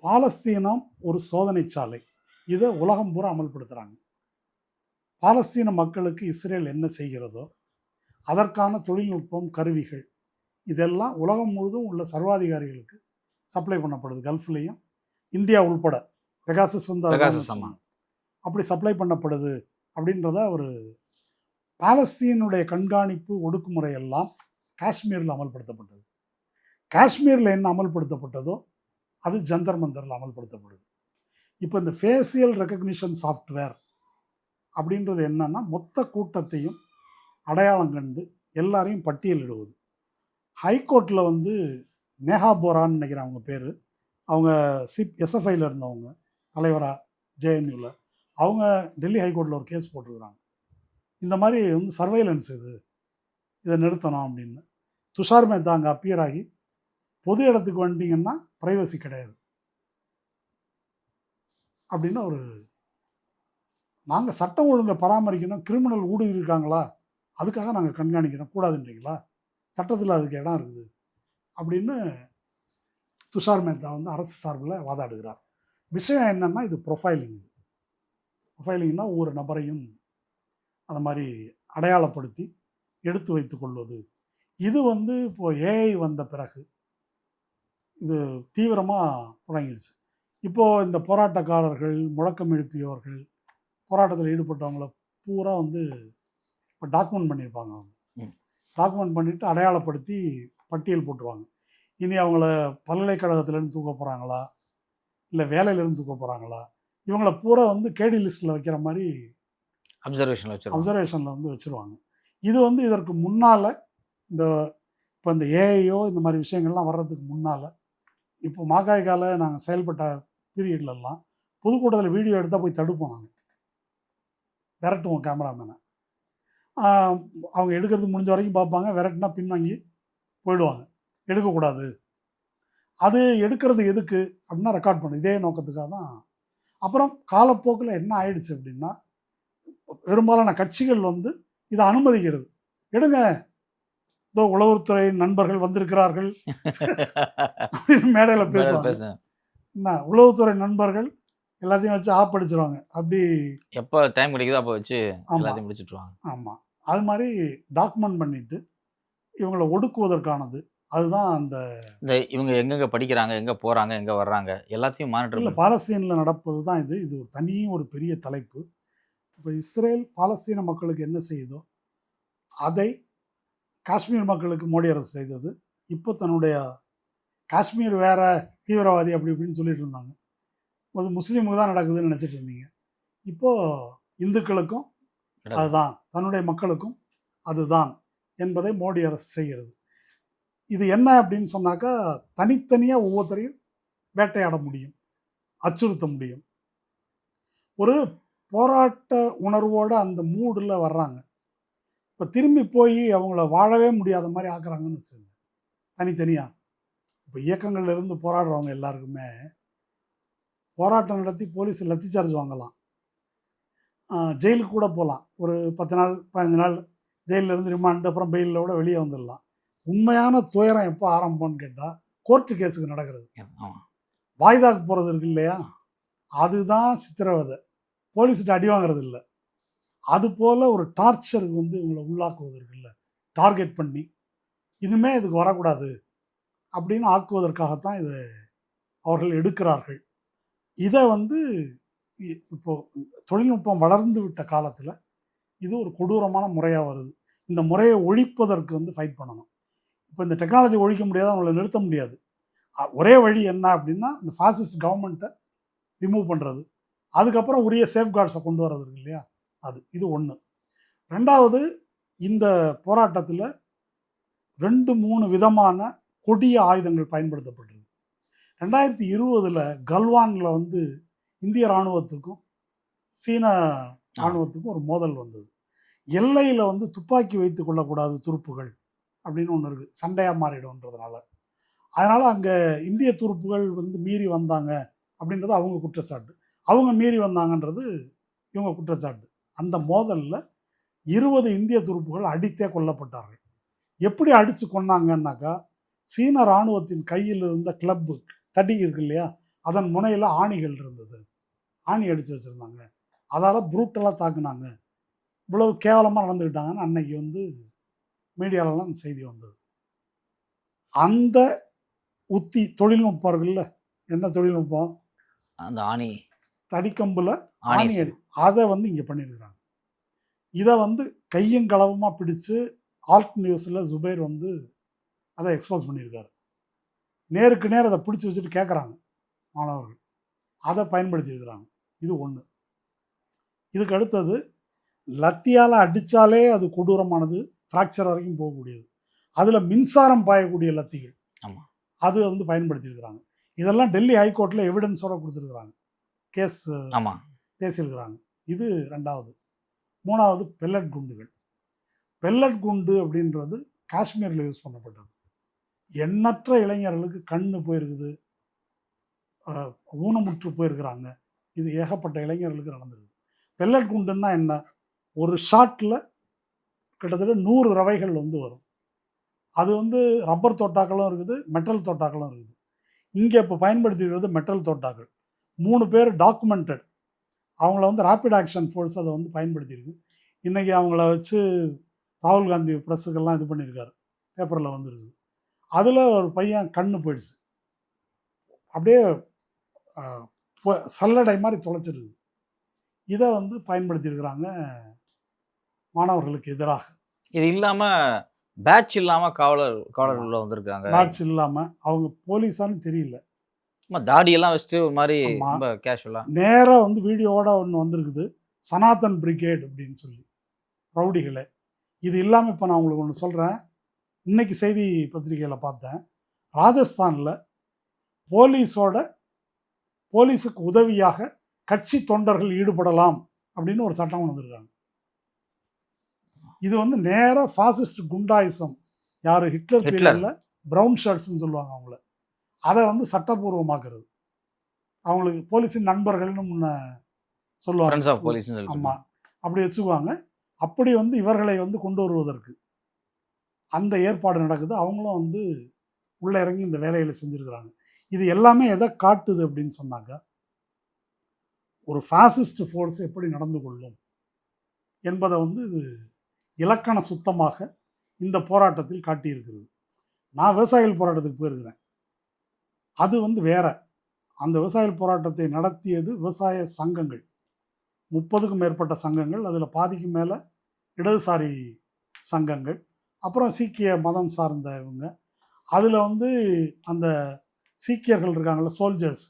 பாலஸ்தீனம் ஒரு சோதனை சாலை, இதை உலகம் பூரா அமல்படுத்துகிறாங்க. பாலஸ்தீன மக்களுக்கு இஸ்ரேல் என்ன செய்கிறதோ அதற்கான தொழில்நுட்பம், கருவிகள் இதெல்லாம் உலகம் முழுதும் உள்ள சர்வாதிகாரிகளுக்கு சப்ளை பண்ணப்படுது. கல்ஃப்லேயும் இந்தியா உள்பட பெகாசஸ் வந்து அப்படி சப்ளை பண்ணப்படுது அப்படின்றத ஒரு பாலஸ்தீனுடைய கண்காணிப்பு ஒடுக்குமுறை எல்லாம் காஷ்மீரில் அமல்படுத்தப்பட்டது. காஷ்மீரில் என்ன அமல்படுத்தப்பட்டதோ அது ஜந்தர் மந்தரில் அமல்படுத்தப்படுது. இப்போ இந்த ஃபேஷியல் ரெக்கக்னிஷன் சாஃப்ட்வேர் அப்படின்றது என்னன்னா, மொத்த கூட்டத்தையும் அடையாளம் கண்டு எல்லாரையும் பட்டியலிடுவது. ஹைகோர்ட்டில் வந்து நேஹா போரான்னு நினைக்கிறேன் அவங்க பேர். அவங்க எஸ்எஃப்ஐயில் இருந்தவங்க, தலைவராக ஜேஎன்யூவில். அவங்க டெல்லி ஹைகோர்ட்டில் ஒரு கேஸ் போட்டிருக்கிறாங்க. இந்த மாதிரி வந்து சர்வைலன்ஸ் இதை நிறுத்தணும் அப்படின்னு. துஷார் மேத்தா அங்கே அப்பியர் ஆகி, பொது இடத்துக்கு வந்துட்டீங்கன்னா ப்ரைவசி கிடையாது அப்படின்னு ஒரு, நாங்கள் சட்டம் ஒழுங்கை பராமரிக்கணும், கிரிமினல் ஊடுருவி இருக்காங்களா அதுக்காக நாங்கள் கண்காணிக்கிறோம், கூடாதுன்றீங்களா, சட்டத்தில் அதுக்கு இடம் இருக்குது அப்படின்னு துஷார் மேத்தா வந்து அரசு சார்பில் வாதாடுகிறார். விஷயம் என்னன்னா, இது ப்ரொஃபைலிங். ப்ரொஃபைலிங்னா ஒவ்வொரு நபரையும் அந்த மாதிரி அடையாளப்படுத்தி எடுத்து வைத்து கொள்வது. இது வந்து இப்போ ஏஐ வந்த பிறகு இது தீவிரமாக தொடங்கிடுச்சு. இப்போது இந்த போராட்டக்காரர்கள், முழக்கம் எழுப்பியவர்கள், போராட்டத்தில் ஈடுபட்டவங்கள பூரா வந்து இப்போ டாக்குமெண்ட் பண்ணியிருப்பாங்க. அவங்க டாக்குமெண்ட் பண்ணிவிட்டு அடையாளப்படுத்தி பட்டியல் போட்டுருவாங்க. இனி அவங்கள பல்கலைக்கழகத்திலேருந்து தூக்க போகிறாங்களா, இல்லை வேலையிலேருந்து தூக்க போகிறாங்களா, இவங்கள பூரா வந்து கேடி லிஸ்ட்டில் வைக்கிற மாதிரி அப்சர்வேஷனில் வந்து வச்சுருவாங்க. இது வந்து இதற்கு முன்னால் இந்த இப்போ இந்த ஏஐயோ இந்த மாதிரி விஷயங்கள்லாம் வர்றதுக்கு முன்னால், இப்போ மாகாய்கால நாங்கள் செயல்பட்ட பீரியட்லலாம் பொதுக்கூட்டத்தில் வீடியோ எடுத்தால் போய் தடுப்போம். நாங்கள் விரட்டுவோம் கேமராமேனை. அவங்க எடுக்கிறது முடிஞ்ச வரைக்கும் பார்ப்பாங்க, விரட்டுனா பின்வாங்கி போயிடுவாங்க, எடுக்கக்கூடாது. அது எடுக்கிறது எதுக்கு அப்படின்னா ரெக்கார்ட் பண்ணும், இதே நோக்கத்துக்காக தான். அப்புறம் காலப்போக்கில் என்ன ஆயிடுச்சு அப்படின்னா, பெரும்பாலான கட்சிகள் வந்து இதை அனுமதிக்கிறது. எடுங்க, இதோ உளவுத்துறை நண்பர்கள் வந்திருக்கிறார்கள் அப்படின்னு மேடையில் பேசுவாங்க. என்ன உளவுத்துறை நண்பர்கள் எல்லாத்தையும் வச்சு ஆப் அடிச்சிருவாங்க. அப்படி எப்போ டைம் கிடைக்குதோ அப்போ வச்சு எல்லாத்தையும் முடிச்சுட்டுருவாங்க. ஆமாம், அது மாதிரி டாக்குமெண்ட் பண்ணிட்டு இவங்களை ஒடுக்குவதற்கானது. அதுதான் அந்த இவங்க எங்கெங்கே படிக்கிறாங்க, எங்கே போகிறாங்க, எங்கே வர்றாங்க எல்லாத்தையும் மானிட்டர். இல்லை, பாலஸ்தீனில் நடப்பது தான் இது. இது ஒரு தனியும் ஒரு பெரிய தலைப்பு. இப்போ இஸ்ரேல் பாலஸ்தீன மக்களுக்கு என்ன செய்யுதோ அதை காஷ்மீர் மக்களுக்கு மோடி அரசு செய்தது. இப்போ தன்னுடைய காஷ்மீர் வேற தீவிரவாதி அப்படி இப்படின்னு சொல்லிட்டு இருந்தாங்க. அது முஸ்லீமுக்கு தான் நடக்குதுன்னு நினச்சிட்டு இருந்தீங்க. இப்போது இந்துக்களுக்கும் அதுதான், தன்னுடைய மக்களுக்கும் அதுதான் என்பதை மோடி அரசு செய்கிறது. இது என்ன அப்படின்னு சொன்னாக்கா, தனித்தனியாக ஒவ்வொருத்தரையும் வேட்டையாட முடியும், அச்சுறுத்த முடியும். ஒரு போராட்ட உணர்வோடு அந்த மூடில் வர்றாங்க. இப்போ திரும்பி போய் அவங்கள வாழவே முடியாத மாதிரி ஆக்குறாங்கன்னு வச்சுங்க, தனித்தனியாக. இப்போ இயக்கங்கள்லேருந்து போராடுறவங்க எல்லாருக்குமே போராட்டம் நடத்தி போலீஸ் லத்தி சார்ஜ் வாங்கலாம், ஜெயிலுக்கு கூட போகலாம், ஒரு 10 நாள் 15 நாள் ஜெயிலிருந்து ரிமாண்ட், அப்புறம் பெயிலோட வெளியே வந்துடலாம். உண்மையான துயரம் எப்போ ஆரம்பம்னு கேட்டால் கோர்ட்டு கேஸுக்கு நடக்கிறது, வாய்தாக்கு போகிறது இருக்கு இல்லையா, அதுதான் சித்திரவதை. போலீஸ்கிட்ட அடி வாங்குறது இல்லை. அதுபோல் ஒரு டார்ச்சருக்கு வந்து இவங்களை உள்ளாக்குவதற்கு இல்லை, டார்கெட் பண்ணி இனிமேல் இதுக்கு வரக்கூடாது அப்படின்னு ஆக்குவதற்காகத்தான் இதை அவர்கள் எடுக்கிறார்கள். இதை வந்து இப்போது தொழில்நுட்பம் வளர்ந்து விட்ட காலத்தில் இது ஒரு கொடூரமான முறையாக வருது. இந்த முறையை ஒழிப்பதற்கு வந்து ஃபைட் பண்ணணும். இப்போ இந்த டெக்னாலஜி ஒழிக்க முடியாது, அவங்களை நிறுத்த முடியாது. ஒரே வழி என்ன அப்படின்னா, இந்த ஃபாசிஸ்ட் கவர்மெண்ட்டை ரிமூவ் பண்ணுறது, அதுக்கப்புறம் உரிய சேஃப்கார்ட்ஸை கொண்டு வர்றது இருக்கு இல்லையா, அது. இது ஒன்று. ரெண்டாவது, இந்த போராட்டத்தில் 2-3 விதமான கொடிய ஆயுதங்கள் பயன்படுத்தப்பட்டது. 2020 கல்வானில் வந்து இந்திய இராணுவத்துக்கும் சீன இராணுவத்துக்கும் ஒரு மோதல் வந்தது. எல்லையில் வந்து துப்பாக்கி வைத்து கொள்ளக்கூடாது துருப்புகள் அப்படின்னு ஒன்று இருக்குது, சண்டையாக மாறிடும்ன்றதுனால. அதனால் அங்கே இந்திய துருப்புகள் வந்து மீறி வந்தாங்க அப்படின்றது அவங்க குற்றச்சாட்டு, அவங்க மீறி வந்தாங்கன்றது இவங்க குற்றச்சாட்டு. அந்த மோதலில் 20 இந்திய துருப்புகள் அடித்தே கொல்லப்பட்டார்கள். எப்படி அடித்து கொண்டாங்கன்னாக்கா, சீன இராணுவத்தின் கையில் இருந்த கிளப்பு தடி இருக்கு இல்லையா, அதன் முனையில் ஆணிகள் இருந்தது, ஆணி அடித்து வச்சுருந்தாங்க. அதால் ப்ரூட்டலாக தாக்குனாங்க, இவ்வளவு கேவலமாக நடந்துக்கிட்டாங்கன்னு அன்னைக்கு வந்து மீடியாலலாம் அந்த செய்தி வந்தது. அந்த உத்தி தொழில்நுட்பம் இருக்குல்ல, என்ன தொழில்நுட்பம், அந்த ஆணி தடிக்கம்பில் ஆணி அடி, அதை வந்து இங்கே பண்ணியிருக்கிறாங்க. இதை வந்து கையும் களவுமாக பிடிச்சு ஆல்ட் நியூஸில் ஜுபைர் வந்து அதை எக்ஸ்போஸ் பண்ணியிருக்காரு. நேருக்கு நேர் அதை பிடிச்சி வச்சுட்டு கேட்குறாங்க மாணவர்கள், அதை பயன்படுத்தியிருக்கிறாங்க. இது ஒன்று. இதுக்கு அடுத்தது, லத்தியால் அடித்தாலே அது கொடூரமானது, ஃப்ராக்சர் வரைக்கும் போகக்கூடியது. அதில் மின்சாரம் பாயக்கூடிய லத்திகள், அது வந்து பயன்படுத்தியிருக்கிறாங்க. இதெல்லாம் டெல்லி ஹைகோர்ட்டில் எவிடன்ஸோட கொடுத்துருக்குறாங்க, கேஸ் ஆமா. பேசியிருக்கிறாங்க. இது 2வது. 3வது பெல்லட் குண்டுகள். பெல்லட் குண்டு அப்படின்றது காஷ்மீரில் யூஸ் பண்ணப்பட்டது. எண்ணற்ற இளைஞர்களுக்கு கண்ணு போயிருக்குது, ஊனமுற்று போயிருக்கிறாங்க. இது ஏகப்பட்ட இளைஞர்களுக்கு நடந்திருக்கு. பெல்லட் குண்டுன்னா என்ன? ஒரு ஷாட்டில் கிட்டத்தட்ட 100 ரவைகள் வந்து வரும். அது வந்து ரப்பர் தோட்டாக்களும் இருக்குது, மெட்டல் தோட்டாக்களும் இருக்குது. இங்கே இப்போ பயன்படுத்திக்கிறது மெட்டல் தோட்டாக்கள். 3 பேர் டாக்குமெண்டட். அவங்கள வந்து ரேபிட் ஆக்ஷன் ஃபோர்ஸ் அதை வந்து பயன்படுத்தியிருக்கு. இன்றைக்கி அவங்கள வச்சு ராகுல் காந்தி ப்ரெஸ்ஸுக்கெல்லாம் இது பண்ணியிருக்காரு, பேப்பரில் வந்துருக்குது. அதில் ஒரு பையன் கண்ணு போயிடுச்சு, அப்படியே சல்லடை மாதிரி தொலைச்சிருக்குது. இதை வந்து பயன்படுத்தியிருக்கிறாங்க மாணவர்களுக்கு எதிராக. இது இல்லாம பேட்ச் இல்லாம காவலர் உள்ள வந்திருக்காங்க. பேட்ச் இல்லாமல் அவங்க போலீஸான்னு தெரியல. தாடியெல்லாம் வச்சுட்டு ஒரு மாதிரி ஆமா. ரொம்ப கேஷுவலா நேராக வந்து வீடியோவோட ஒன்று வந்திருக்குது, சனாதன் பிரிகேட் அப்படின்னு சொல்லி, ரவுடிகளை. இது இல்லாமல் இப்போ நான் உங்களுக்கு ஒன்று சொல்கிறேன். இன்னைக்கு செய்தி பத்திரிகையில் பார்த்தேன், ராஜஸ்தானில் போலீஸுக்கு உதவியாக கட்சி தொண்டர்கள் ஈடுபடலாம் அப்படின்னு ஒரு சட்டம் வந்திருக்காங்க. இது வந்து நேராக ஃபாசிஸ்ட் குண்டாயிசம், யார் ஹிட்லர் பீரியடில் ப்ரௌன் ஷர்ட்ஸ்ன்னு சொல்லுவாங்க அவங்கள, அதை வந்து சட்டபூர்வமாக்குறது. அவங்களுக்கு போலீஸின் நண்பர்கள்னு முன்ன சொல்லுவாங்க. ஆமாம், அப்படி வச்சுக்குவாங்க. அப்படி வந்து இவர்களை வந்து கொண்டு வருவதற்கு அந்த ஏற்பாடு நடக்குது. அவங்களும் வந்து உள்ளே இறங்கி இந்த வேலைகளை செஞ்சுருக்கிறாங்க. இது எல்லாமே எதை காட்டுது அப்படின்னு சொன்னாங்க, ஒரு ஃபாசிஸ்ட் ஃபோர்ஸ் எப்படி நடந்து கொள்ளும் என்பதை வந்து இது இலக்கண சுத்தமாக இந்த போராட்டத்தில் காட்டியிருக்கிறது. நான் விவசாயிகள் போராட்டத்துக்கு போயிருக்கிறேன். அது வந்து வேற. அந்த விவசாயிகள் போராட்டத்தை நடத்தியது விவசாய சங்கங்கள், 30க்கும் மேற்பட்ட சங்கங்கள். அதில் பாதிக்கும் மேலே இடதுசாரி சங்கங்கள், அப்புறம் சீக்கிய மதம் சார்ந்த இவங்க. அதில் வந்து அந்த சீக்கியர்கள் இருக்காங்கள்ல, சோல்ஜர்ஸ்,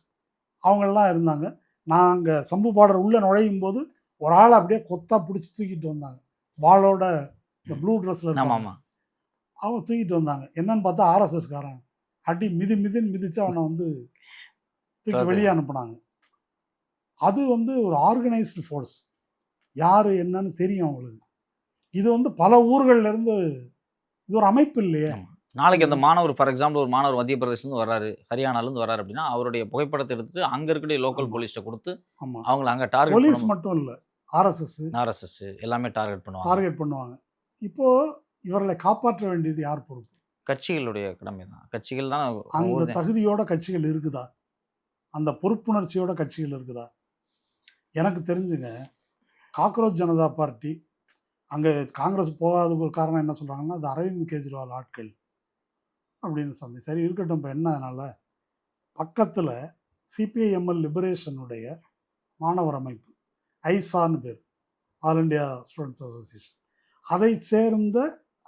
அவங்கெல்லாம் இருந்தாங்க. நாங்கள் சம்பு பார்டர் உள்ளே நுழையும் போது ஒரு ஆளை அப்படியே கொத்தா பிடிச்சி தூக்கிட்டு வந்தாங்க, வாளோட, இந்த ப்ளூ ட்ரெஸ்ஸில் அவங்க தூக்கிட்டு வந்தாங்க. என்னன்னு பார்த்தா ஆர்எஸ்எஸ்காரன் அடி மிதிச்சு அவனை வந்து தூக்கி வெளியே அனுப்புனாங்க. அது வந்து ஒரு ஆர்கனைஸ்டு ஃபோர்ஸ், யார் என்னன்னு தெரியும் அவங்களுக்கு. இது வந்து பல ஊர்கள்ல இருந்து, இது ஒரு அமைப்பு இல்லையே. நாளைக்கு அந்த மாணவர், ஃபார் எக்ஸாம்பிள் ஒரு மாணவர் மத்திய பிரதேசலேருந்து வர்றாரு, ஹரியானாலேருந்து வர்றாரு அப்படின்னா, அவருடைய புகைப்படத்தை எடுத்துட்டு அங்கே இருக்கக்கூடிய லோக்கல் போலீஸ்ட்டை கொடுத்து அவங்கள அங்கே டார்கெட், போலீஸ் மட்டும் இல்லை, ஆர்எஸ்எஸ் எல்லாமே டார்கெட் பண்ணுவாங்க. இப்போ இவர்களை காப்பாற்ற வேண்டியது யார் பொறுப்பு? கட்சிகளுடைய கடமை தான். கட்சிகள் தான். அந்த தகுதியோட கட்சிகள் இருக்குதா? அந்த பொறுப்புணர்ச்சியோட கட்சிகள் இருக்குதா? எனக்கு தெரிஞ்சுங்க, காக்ரோச் ஜனதா பார்ட்டி அங்கே காங்கிரஸ் போகாததுக்கு ஒரு காரணம் என்ன சொல்கிறாங்கன்னா, அது அரவிந்த் கெஜ்ரிவால் ஆட்கள் அப்படின்னு சொன்னேன். சரி இருக்கட்டும். இப்போ என்ன, அதனால் பக்கத்தில் சிபிஐஎம்எல் லிபரேஷனுடைய மாணவர் அமைப்பு, ஐசான்னு பேர், ஆல் இண்டியா ஸ்டூடெண்ட்ஸ் அசோசியேஷன், அதை சேர்ந்த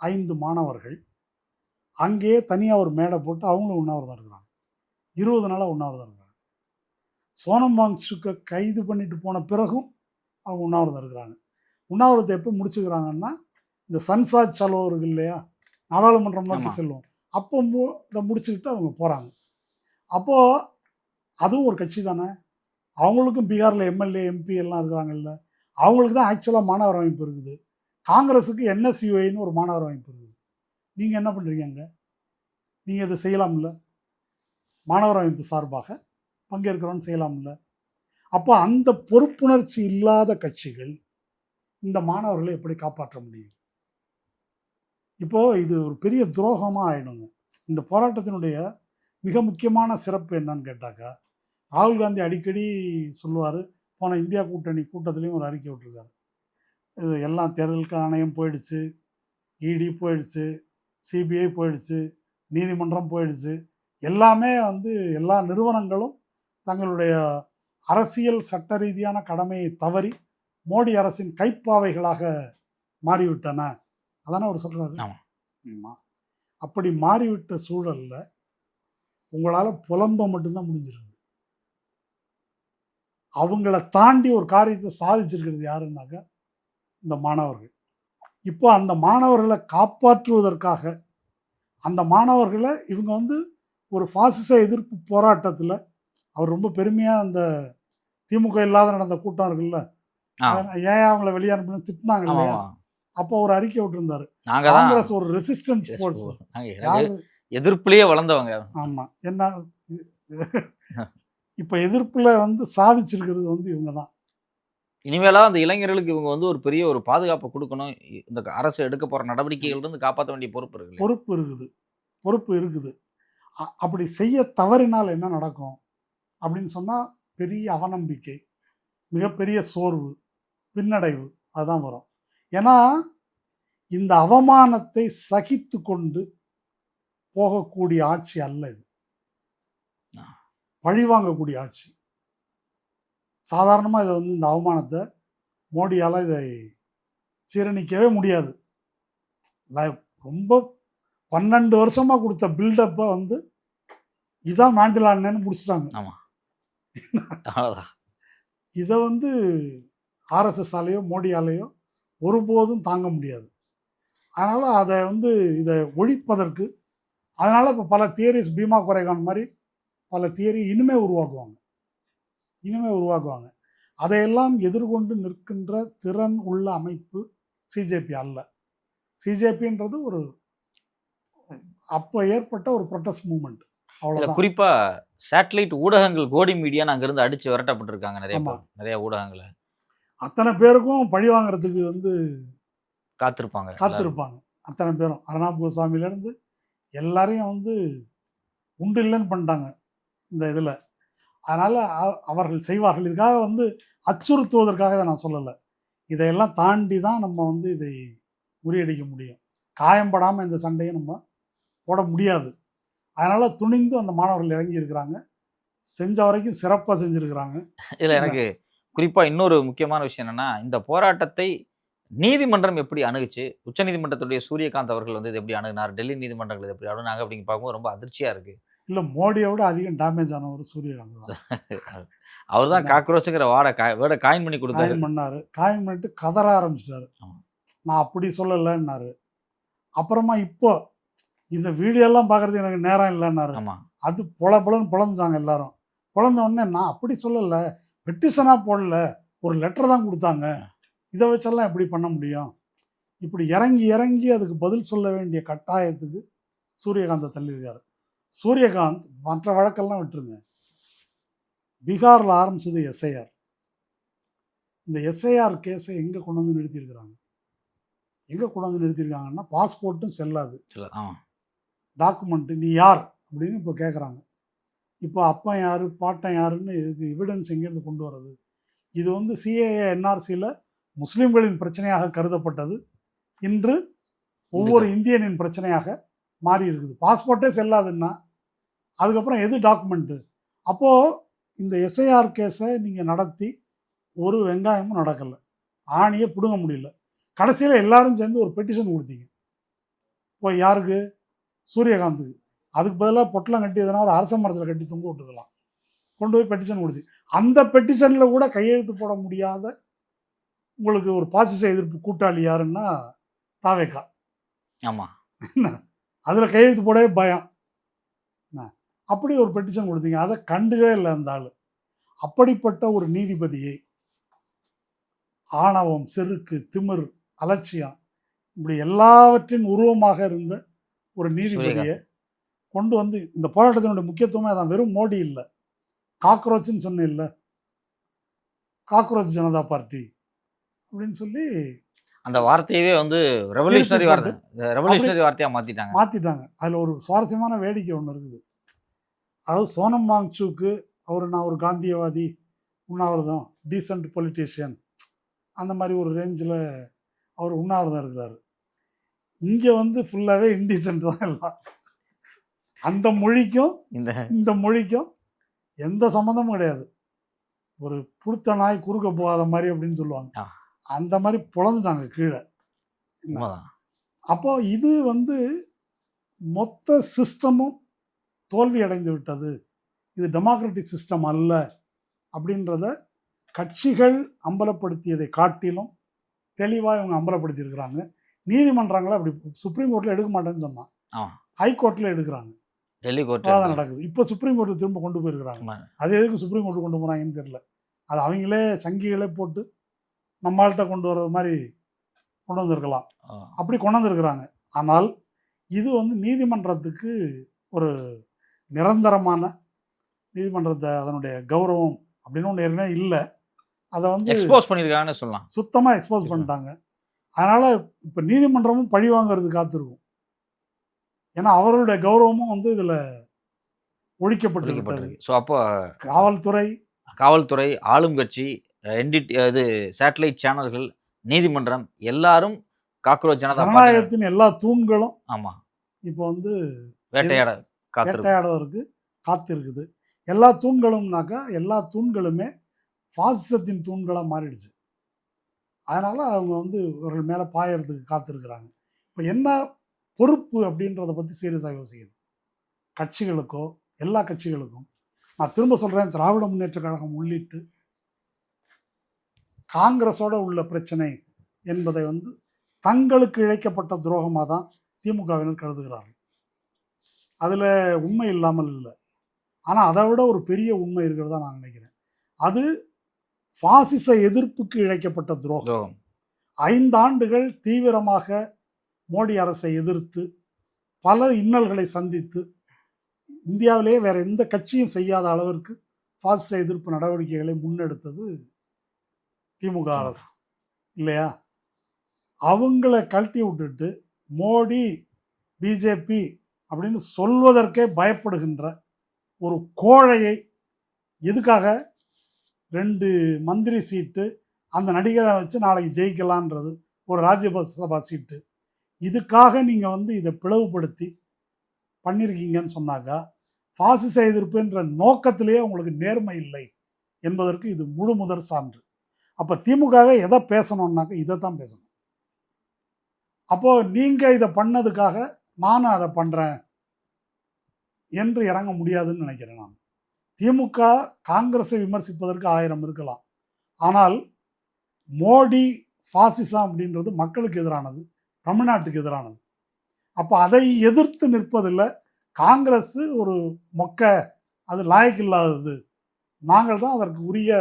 5 மாணவர்கள் அங்கேயே தனியாக ஒரு மேடை போட்டு அவங்களும் உண்ணாவிரதம் இருக்கிறாங்க. 20 நாளாக உண்ணாவிரதம் இருக்கிறாங்க. சோனம் வாங்சுக்கை கைது பண்ணிட்டு போன பிறகும் அவங்க உண்ணாவிரதம் இருக்கிறாங்க. உண்ணாவிரதத்தை எப்போ முடிச்சுக்கிறாங்கன்னா, இந்த சன்சாத் சலோ இருக்கு இல்லையா, நாடாளுமன்றம் நோக்கி செல்லும், அப்போ இதை முடிச்சுக்கிட்டு அவங்க போகிறாங்க. அப்போது அதுவும் ஒரு கட்சி தானே. அவங்களுக்கும் பீகாரில் எம்எல்ஏ எம்பி எல்லாம் இருக்கிறாங்கல்ல, அவங்களுக்கு தான் ஆக்சுவலாக மாணவர் அமைப்பு இருக்குது. காங்கிரஸுக்கு என்எஸ்யூஐன்னு ஒரு மாணவர் அமைப்பு இருக்குது. நீங்கள் என்ன பண்ணுறீங்க? நீங்கள் இதை செய்யலாம்ல, மாணவர் அமைப்பு சார்பாக பங்கேற்கிறோன்னு செய்யலாம்ல. அப்போ அந்த பொறுப்புணர்ச்சி இல்லாத கட்சிகள் இந்த மாணவர்களை எப்படி காப்பாற்ற முடியும்? இப்போது இது ஒரு பெரிய துரோகமாக ஆயிடுங்க. இந்த போராட்டத்தினுடைய மிக முக்கியமான சிறப்பு என்னன்னு கேட்டாக்கா, ராகுல் காந்தி அடிக்கடி சொல்லுவார், போன இந்தியா கூட்டணி கூட்டத்திலையும் ஒரு அறிக்கை விட்டுருக்காரு, இது எல்லாம் தேர்தலுக்கு ஆணையம் போயிடுச்சு, இடி போயிடுச்சு, சிபிஐ போயிடுச்சு, நீதிமன்றம் போயிடுச்சு, எல்லாமே வந்து எல்லா நிறுவனங்களும் தங்களுடைய அரசியல் சட்ட ரீதியான கடமையை தவறி மோடி அரசின் கைப்பாவைகளாக மாறிவிட்டன. அதானே அவர் சொல்கிறாரு. ஆமாம். அப்படி மாறிவிட்ட சூழலில் உங்களால் புலம்ப மட்டும்தான் முடிஞ்சிருக்குது. அவங்கள தாண்டி ஒரு காரியத்தை சாதிச்சிருக்கிறது யாருன்னாக்கா இந்த மாணவர்கள். இப்போ அந்த மாணவர்களை காப்பாற்றுவதற்காக, அந்த மாணவர்களை இவங்க வந்து ஒரு பாசிச எதிர்ப்பு போராட்டத்தில் அவர் ரொம்ப பெருமையாக அந்த திமுக இல்லாத நடந்த கூட்டம் இருக்குல்ல, ஆ ஏன் அவங்கள வெளியே அனுப்பணும் திட்டினாங்க ஆமா இல்லையா, ஆமா அப்போ ஒரு அறிக்கை விட்டுருந்தாரு. நாங்க தான் காங்கிரஸ் ஒரு ரெசிஸ்டன்ஸ் yes, ஃபோர்ஸ். நாங்க எனக்கு யாரு? எதிர்ப்புலயே வளர்ந்தவங்க. ஆமாம். என்ன இப்போ எதிர்ப்பில் வந்து சாதிச்சிருக்கிறது வந்து இவங்க தான். இனிமேலா அந்த இளைஞர்களுக்கு இவங்க வந்து ஒரு பெரிய ஒரு பாதுகாப்பு குடுக்கணும். இந்த அரசு எடுக்க போற நடவடிக்கைகள் இருந்து காப்பாத்த வேண்டிய பொறுப்பு இருக்கு இல்லையா? பொறுப்பு இருக்குது, பொறுப்பு இருக்குது. அப்படி செய்ய தவறினால் என்ன நடக்கும் அப்படின்னு சொன்னால் பெரிய அவநம்பிக்கை, மிகப்பெரிய சோர்வு, பின்னடைவு அதுதான் வரும். ஏன்னா இந்த அவமானத்தை சகித்து கொண்டு போகக்கூடிய ஆட்சி அல்ல இது. பழிவாங்கக்கூடிய ஆட்சி. சாதாரணமாக இதை வந்து இந்த அவமானத்தை மோடியால் இதை ஜீரணிக்கவே முடியாது. ரொம்ப 12 வருஷமாக கொடுத்த பில்டப்பை வந்து இதான் மேண்டிலான்னு முடிச்சுட்டாங்க. ஆமா அவ்வளவுதான். இதை வந்து ஆர்எஸ்எஸ்ஸாலேயோ மோடியாலேயோ ஒருபோதும் தாங்க முடியாது. அதனால் அதை வந்து இதை ஒழிப்பதற்கு அதனால் இப்போ பல தியரிஸ் பீமா குறைகான் மாதிரி பல தியரி இனிமே உருவாக்குவாங்க. அதையெல்லாம் எதிர்கொண்டு நிற்கின்ற திறன் உள்ள அமைப்பு சிஜேபி அல்ல. சிஜேபின்றது ஒரு அப்போ ஏற்பட்ட ஒரு ப்ரொட்டஸ்ட் மூவ்மெண்ட், இதுல அவ்வளோதான். குறிப்பா சேட்டலைட் ஊடகங்கள் கோடி மீடியா அங்க இருந்து அடிச்சு விரட்டப்பட்டிருக்காங்க நிறைய ஆமா. பேர், நிறைய ஊடகங்களை அத்தனை பேருக்கும் பழி வாங்குறதுக்கு வந்து காத்திருப்பாங்க எல்லாரும். காத்திருப்பாங்க. அத்தனை பேரும் அர்ணாப் கோஸ்வாமியிலேருந்து எல்லாரையும் வந்து உண்டு இல்லைன்னு பண்ணிட்டாங்க இந்த இதில். அதனால் அவர்கள் செய்வார்கள். இதுக்காக வந்து அச்சுறுத்துவதற்காக இதை நான் சொல்லலை. இதையெல்லாம் தாண்டி தான் நம்ம வந்து இதை முறியடிக்க முடியும். காயம்படாமல் இந்த சண்டையை நம்ம போட முடியாது. அதனால் துணிந்து அந்த மாணவர்கள் இறங்கி இருக்கிறாங்க. செஞ்ச வரைக்கும் சிறப்பாக செஞ்சுருக்கிறாங்க. இதுல எனக்கு குறிப்பா இன்னொரு முக்கியமான விஷயம் என்னன்னா, இந்த போராட்டத்தை நீதிமன்றம் எப்படி அணுகுச்சு? உச்சநீதிமன்றத்துடைய சூரியகாந்த் அவர்கள் வந்து இதை எப்படி அணுகுனார்? டெல்லி நீதிமன்றங்கள் இதை எப்படி அணுகுனாங்க அப்படின்னு பார்க்கும்போது ரொம்ப அதிர்ச்சியா இருக்கு. இல்லை, மோடியை விட அதிகம் டேமேஜ் ஆனவர் சூரியகாந்த் தான். அவர் தான் காக்ரோச்சுங்கிற வேர்டை காயின் பண்ணி கொடுத்தாரு. காயின் பண்ணார். காயின் பண்ணிட்டு கதற ஆரம்பிச்சிட்டாரு. ஆமா. நான் அப்படி சொல்லலைன்னாரு. அப்புறமா இப்போ இந்த வீடியோலாம் பார்க்குறது எனக்கு நேரம் இல்லைன்னாரு. ஆமா அது பொலன்னு பொழந்துட்டாங்க எல்லாரும். பொழந்த உடனே நான் அப்படி சொல்லலை, பெட்டிஷனாக போடல, ஒரு லெட்டர் தான் கொடுத்தாங்க, இதை வச்செல்லாம் எப்படி பண்ண முடியும்? இப்படி இறங்கி அதுக்கு பதில் சொல்ல வேண்டிய கட்டாயத்துக்கு சூரியகாந்தை தள்ளியிருக்காரு. சூரியகாந்த் மற்ற வழக்கெல்லாம் விட்டுருங்க. பீகாரில் ஆரம்பிச்சது எஸ்ஐஆர். இந்த எஸ்ஐஆர் கேஸை எங்கே கொண்டு வந்து நிறுத்தியிருக்காங்கன்னா பாஸ்போர்ட்டும் செல்லாது, டாக்குமெண்ட்டு நீ யார் அப்படின்னு இப்போ கேட்குறாங்க. இப்போ அப்பன் யார் பாட்டன் யாருன்னு இதுக்கு எவிடன்ஸ் எங்கேருந்து கொண்டு வர்றது? இது வந்து சிஏஏ என்ஆர்சியில் முஸ்லீம்களின் பிரச்சனையாக கருதப்பட்டது இன்று ஒவ்வொரு இந்தியனின் பிரச்சனையாக மாறி இருக்குது. பாஸ்போர்ட்டே செல்லாதுன்னா அதுக்கப்புறம் எது டாக்குமெண்ட்டு? அப்போது இந்த எஸ்ஐஆர் கேஸை நீங்கள் நடத்தி ஒரு வெங்காயமும் நடக்கலை, ஆணியை பிடுங்க முடியல. கடைசியில் எல்லாரும் சேர்ந்து ஒரு பெட்டிஷன் கொடுத்தீங்க. இப்போ யாருக்கு? சூரியகாந்துக்கு. அதுக்கு பதிலாக பொட்டலம் கட்டி எதனா ஒரு அரச மரத்தில் கட்டி தொங்க விட்டுக்கலாம். கொண்டு போய் பெட்டிஷன் கொடுத்து அந்த பெட்டிஷனில் கூட கையெழுத்து போட முடியாத உங்களுக்கு ஒரு பாசிச எதிர்ப்பு கூட்டாளி யாருன்னா தாவேக்கா. ஆமாம், அதில் கையெழுத்து போடவே பயம். அப்படி ஒரு பெட்டிஷன் கொடுத்தீங்க, அதை கண்டுகவே இல்லை அந்த ஆள். அப்படிப்பட்ட ஒரு நீதிபதியை ஆணவம், செருக்கு, திமிர், அலட்சியம் இப்படி எல்லாவற்றின் உருவமாக இருந்த ஒரு நீதிபதியை கொண்டு வந்து இந்த போராட்டத்தினுடைய முக்கியத்துவமே அதான். வெறும் மோடி இல்லை, காக்ரோச்சுன்னு சொன்ன இல்லை, காக்ரோச் ஜனதா பார்ட்டி அப்படின்னு சொல்லி அந்த வார்த்தையவே வந்து ரெவல்யூஷனரி வார்த்தையாக மாற்றிட்டாங்க. அதில் ஒரு சுவாரஸ்யமான வேடிக்கை ஒன்று இருக்குது. அதாவது சோனம் வாங்சூக்கு நான் ஒரு காந்தியவாதி, உண்ணாவிரதம், டீசன்ட் பொலிட்டீஷியன், அந்த மாதிரி ஒரு ரேஞ்சில் அவர் உண்ணாவிரதம் இருக்கிறாரு. இங்கே வந்து ஃபுல்லாகவே இன்டீசென்ட் தான் எல்லாம். அந்த மொழிக்கும் இந்த மொழிக்கும் எந்த சம்மந்தமும் கிடையாது. ஒரு புடுத்த நாய் குறுக்க போகாத மாதிரி அப்படின்னு சொல்லுவாங்க. அந்த மாதிரி பொழந்துட்டாங்க கீழே. அப்போ இது வந்து மொத்த சிஸ்டமும் தோல்வி அடைந்து விட்டது, இது டெமோக்ராட்டிக் சிஸ்டம் அல்ல அப்படின்றத கட்சிகள் அம்பலப்படுத்தியதை காட்டிலும் தெளிவாக இவங்க அம்பலப்படுத்தியிருக்கிறாங்க. நீதிமன்றங்களை அப்படி சுப்ரீம் கோர்ட்டில் எடுக்க மாட்டேன்னு சொன்னான், ஹைகோர்ட்டில் எடுக்கிறாங்க. டெல்லி கோர்ட் விவாதம் நடக்குது. இப்போ சுப்ரீம் கோர்ட்டு திரும்ப கொண்டு போயிருக்கிறாங்க. அது எதுக்கு சுப்ரீம் கோர்ட்டு கொண்டு போனாங்கன்னு தெரியல. அது அவங்களே சங்கிகளே போட்டு நம்மள்கிட்ட கொண்டு வர்றது மாதிரி கொண்டு வந்திருக்கலாம். அப்படி கொண்டு வந்திருக்கிறாங்க. ஆனால் இது வந்து நீதிமன்றத்துக்கு ஒரு நிரந்தரமான நீதிமன்றத்தை அதனுடைய கௌரவம் அப்படின்னு ஒன்று ஏற்கனவே இல்லை. அதை வந்து எக்ஸ்போஸ் பண்ணியிருக்காங்கன்னு சொல்லலாம். சுத்தமாக எக்ஸ்போஸ் பண்ணிட்டாங்க. அதனால் இப்போ நீதிமன்றமும் பழி வாங்கிறது காத்திருக்கும். ஏன்னா அவர்களுடைய கௌரவமும் வந்து இதில் ஒழிக்கப்பட்டு விட்டது. ஸோ அப்போ காவல்துறை, ஆளும் கட்சி, இது சேட்டலைட் சேனல்கள், நீதிமன்றம் எல்லாரும் காக்ரோச் ஜனநாயகத்தின் எல்லா தூண்களும் ஆமாம் இப்போ வந்து வேட்டையாடுவதற்கு காத்திருக்குது. எல்லா தூண்களும்னாக்கா எல்லா தூண்களுமே பாசிசத்தின் தூண்களாக மாறிடுச்சு. அதனால் அவங்க வந்து இவர்கள் மேலே பாயறதுக்கு காத்திருக்கிறாங்க. இப்போ என்ன பொறுப்பு அப்படின்றத பற்றி சீரியஸாக யோசிக்கணும். கட்சிகளுக்கோ எல்லா கட்சிகளுக்கும் நான் திரும்ப சொல்கிறேன், திராவிட முன்னேற்ற கழகம் உள்ளிட்டு காங்கிரஸோட உள்ள பிரச்சனை என்பதை வந்து தங்களுக்கு இழைக்கப்பட்ட துரோகமாக தான் திமுகவினர் கருதுகிறார்கள். அதில் உண்மை இல்லாமல் இல்லை. ஆனால் அதை விட ஒரு பெரிய உண்மை இருக்கிறதா நான் நினைக்கிறேன். அது பாசிச எதிர்ப்புக்கு இழைக்கப்பட்ட துரோகம். 5 ஆண்டுகள் தீவிரமாக மோடி அரசை எதிர்த்து பல இன்னல்களை சந்தித்து இந்தியாவிலேயே வேற எந்த கட்சியும் செய்யாத அளவிற்கு பாசிச எதிர்ப்பு நடவடிக்கைகளை முன்னெடுத்தது திமுக அரசு இல்லையா? அவங்கள கழட்டி விட்டுட்டு மோடி பிஜேபி அப்படின்னு சொல்வதற்கே பயப்படுகின்ற ஒரு கோழையை எதுக்காக 2 மந்திரி சீட்டு அந்த நடிகரை வச்சு நாளைக்கு ஜெயிக்கலான்றது ஒரு ராஜ்யசபா சீட்டு, இதுக்காக நீங்கள் வந்து இதை பிளவுபடுத்தி பண்ணியிருக்கீங்கன்னு சொன்னாக்கா பாசிச எதிர்ப்புன்ற நோக்கத்திலேயே உங்களுக்கு நேர்மை இல்லை என்பதற்கு இது முழு முதற் சான்று. அப்போ திமுகவே எதை பேசணும்னாக்க இதை தான் பேசணும். அப்போது நீங்கள் இதை பண்ணதுக்காக நானும் அதை பண்ணுறேன் என்று இறங்க முடியாதுன்னு நினைக்கிறேன். நான் திமுக காங்கிரஸை விமர்சிப்பதற்கு 1000 இருக்கலாம். ஆனால் மோடி பாசிசம் அப்படின்றது மக்களுக்கு எதிரானது, தமிழ்நாட்டுக்கு எதிரானது. அப்போ அதை எதிர்த்து நிற்பதில் காங்கிரஸ் ஒரு மொக்க, அது லாயக்கில்லாதது, நாங்கள் தான் அதற்கு உரிய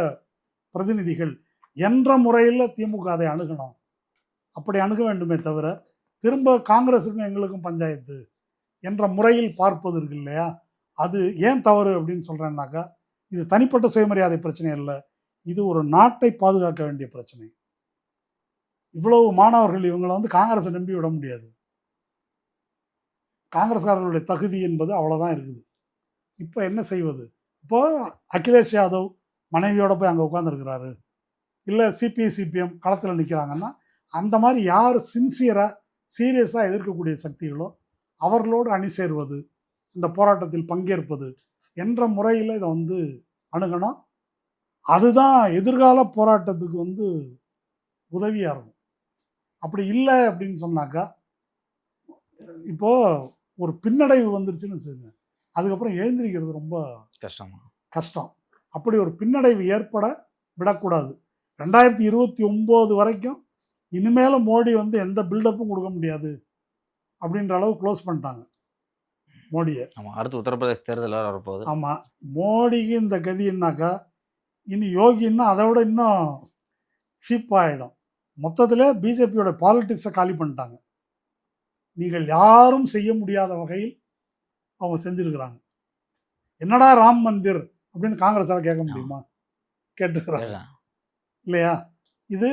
பிரதிநிதிகள் என்ற முறையில் திமுக அதை அணுகணும். அப்படி அணுக வேண்டுமே தவிர திரும்ப காங்கிரஸுக்கும் எங்களுக்கும் பஞ்சாயத்து என்ற முறையில் பார்ப்பது இருக்கு இல்லையா? அது ஏன் தவறு அப்படின்னு சொல்கிறேன்னாக்கா, இது தனிப்பட்ட சுயமரியாதை பிரச்சனை இல்லை, இது ஒரு நாட்டை பாதுகாக்க வேண்டிய பிரச்சனை. இவ்வளவு மாணவர்கள் இவங்களை வந்து காங்கிரஸை நம்பி விட முடியாது. காங்கிரஸ்காரர்களுடைய தகுதி என்பது அவ்வளோதான் இருக்குது. இப்போ என்ன செய்வது? இப்போ அகிலேஷ் யாதவ் மனைவியோட போய் அங்கே உட்காந்துருக்கிறாரு, இல்லை சிபிஐ சிபிஎம் களத்தில் நிற்கிறாங்கன்னா, அந்த மாதிரி யார் சின்சியராக சீரியஸாக எதிர்க்கக்கூடிய சக்திகளோ அவர்களோடு அணி சேர்வது, இந்த போராட்டத்தில் பங்கேற்பது என்ற முறையில் இதை வந்து அணுகணும். அதுதான் எதிர்கால போராட்டத்துக்கு வந்து உதவியாக இருக்கும். அப்படி இல்லை அப்படின்னு சொன்னாக்கா, இப்போது ஒரு பின்னடைவு வந்துருச்சுன்னு வச்சுக்கோங்க, அதுக்கப்புறம் எழுந்திருக்கிறது ரொம்ப கஷ்டம். அப்படி ஒரு பின்னடைவு ஏற்பட விடக்கூடாது. 2029 வரைக்கும் இனிமேலும் மோடி வந்து எந்த பில்டப்பும் கொடுக்க முடியாது அப்படின்ற அளவு க்ளோஸ் பண்ணிட்டாங்க மோடியை. அடுத்து உத்தரப்பிரதேச தேர்தல் வரப்போகுது. ஆமாம், மோடிக்கு இந்த கதின்னாக்கா இனி யோகின்னா அதை விட இன்னும் சீப்பாகிடும். மொத்தத்தில் பிஜேபியோட பாலிட்டிக்ஸை காலி பண்ணிட்டாங்க. நீங்கள் யாரும் செய்ய முடியாத வகையில் அவங்க செஞ்சுருக்கிறாங்க. என்னடா ராம் மந்திர் அப்படின்னு காங்கிரஸால் கேட்க முடியுமா? கேட்டுக்கிறாங்க இல்லையா? இது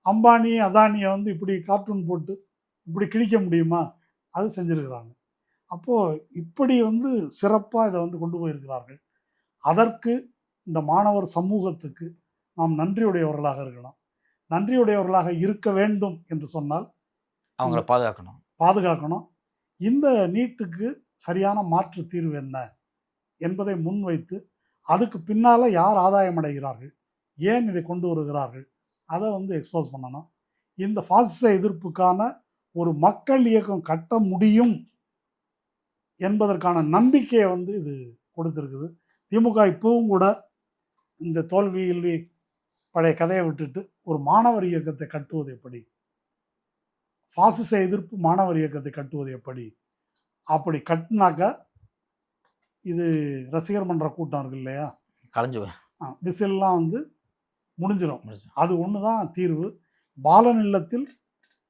அம்பானி அதானியை வந்து இப்படி கார்ட்டூன் போட்டு இப்படி கிழிக்க முடியுமா? அது செஞ்சுருக்கிறாங்க. அப்போது இப்படி வந்து சிறப்பாக இதை வந்து கொண்டு போயிருக்கிறார்கள். அதற்கு இந்த மாணவர் சமூகத்துக்கு நாம் நன்றியுடையவர்களாக இருக்கலாம். நன்றியுடையவர்களாக இருக்க வேண்டும் என்று சொன்னால் அவங்கள பாதுகாக்கணும். இந்த நீட்டுக்கு சரியான மாற்று தீர்வு என்ன என்பதை முன்வைத்து அதுக்கு பின்னால் யார் ஆதாயம் அடைகிறார்கள், ஏன் இதை கொண்டு வருகிறார்கள், அதை வந்து எக்ஸ்போஸ் பண்ணணும். இந்த பாசிச எதிர்ப்புக்கான ஒரு மக்கள் இயக்கம் கட்ட முடியும் என்பதற்கான நம்பிக்கையை வந்து இது கொடுத்துருக்குது. திமுக இப்பவும் கூட இந்த தோல்வியில் பழைய கதையை விட்டுட்டு ஒரு மாணவர் இயக்கத்தை கட்டுவது எப்படி, பாசிச எதிர்ப்பு மாணவர் இயக்கத்தை கட்டுவது எப்படி, அப்படி கட்டினாக்கா இது ரசிகர் மன்ற கூட்டம் இருக்கு இல்லையா, கலைஞ்சு விசில்லாம் வந்து முடிஞ்சிடும். முடிச்சு. அது ஒன்று தான் தீர்வு. பாலன் இல்லத்தில்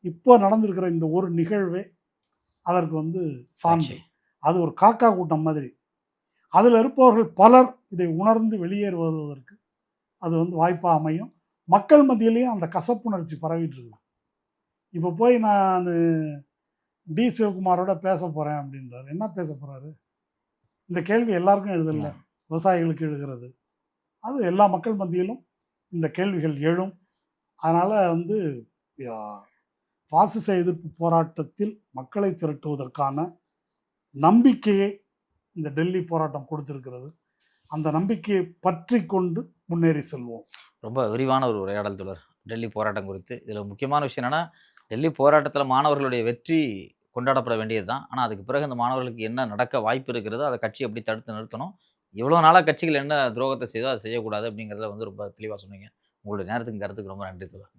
இப்போ நடந்திருக்கிற இந்த ஒரு நிகழ்வே அதற்கு வந்து சான்று. சாட்சி. அது ஒரு காக்கா கூட்டம் மாதிரி. அதில் இருப்பவர்கள் பலர் இதை உணர்ந்து வெளியேறி வருவதற்கு அது வந்து வாய்ப்பாக அமையும். மக்கள் மத்தியிலையும் அந்த கசப்புணர்ச்சி பரவிட்டு இருக்குது. இப்போ போய் நான் டி சிவகுமாரோட பேச போகிறேன் அப்படின்றாரு. என்ன பேச போகிறாரு? இந்த கேள்வி எல்லாருக்கும் எழுதல, விவசாயிகளுக்கு எழுகிறது. அது எல்லா மக்கள் மத்தியிலும் இந்த கேள்விகள் எழும். அதனால் வந்து பாசிச எதிர்ப்பு போராட்டத்தில் மக்களை திரட்டுவதற்கான நம்பிக்கையை இந்த டெல்லி போராட்டம் கொடுத்திருக்கிறது. அந்த நம்பிக்கையை பற்றி கொண்டு முன்னேறி செல்வோம். ரொம்ப விரிவான ஒரு உரையாடல் தொடர் டெல்லி போராட்டம் குறித்து. இதில் முக்கியமான விஷயம் என்னன்னா, டெல்லி போராட்டத்தில் மாணவர்களுடைய வெற்றி கொண்டாடப்பட வேண்டியது தான். ஆனால் அதுக்கு பிறகு அந்த மாணவர்களுக்கு என்ன நடக்க வாய்ப்பு இருக்கிறதோ அதை கட்சி எப்படி தடுத்து நிறுத்தணும், இவ்வளோ நாளாக கட்சிகள் என்ன துரோகத்தை செய்தோ அதை செய்யக்கூடாது அப்படிங்கிறத வந்து ரொம்ப தெளிவாக சொன்னீங்க. உங்களுடைய நேரத்துக்கு கருத்துக்கு ரொம்ப நன்றி தொடர்.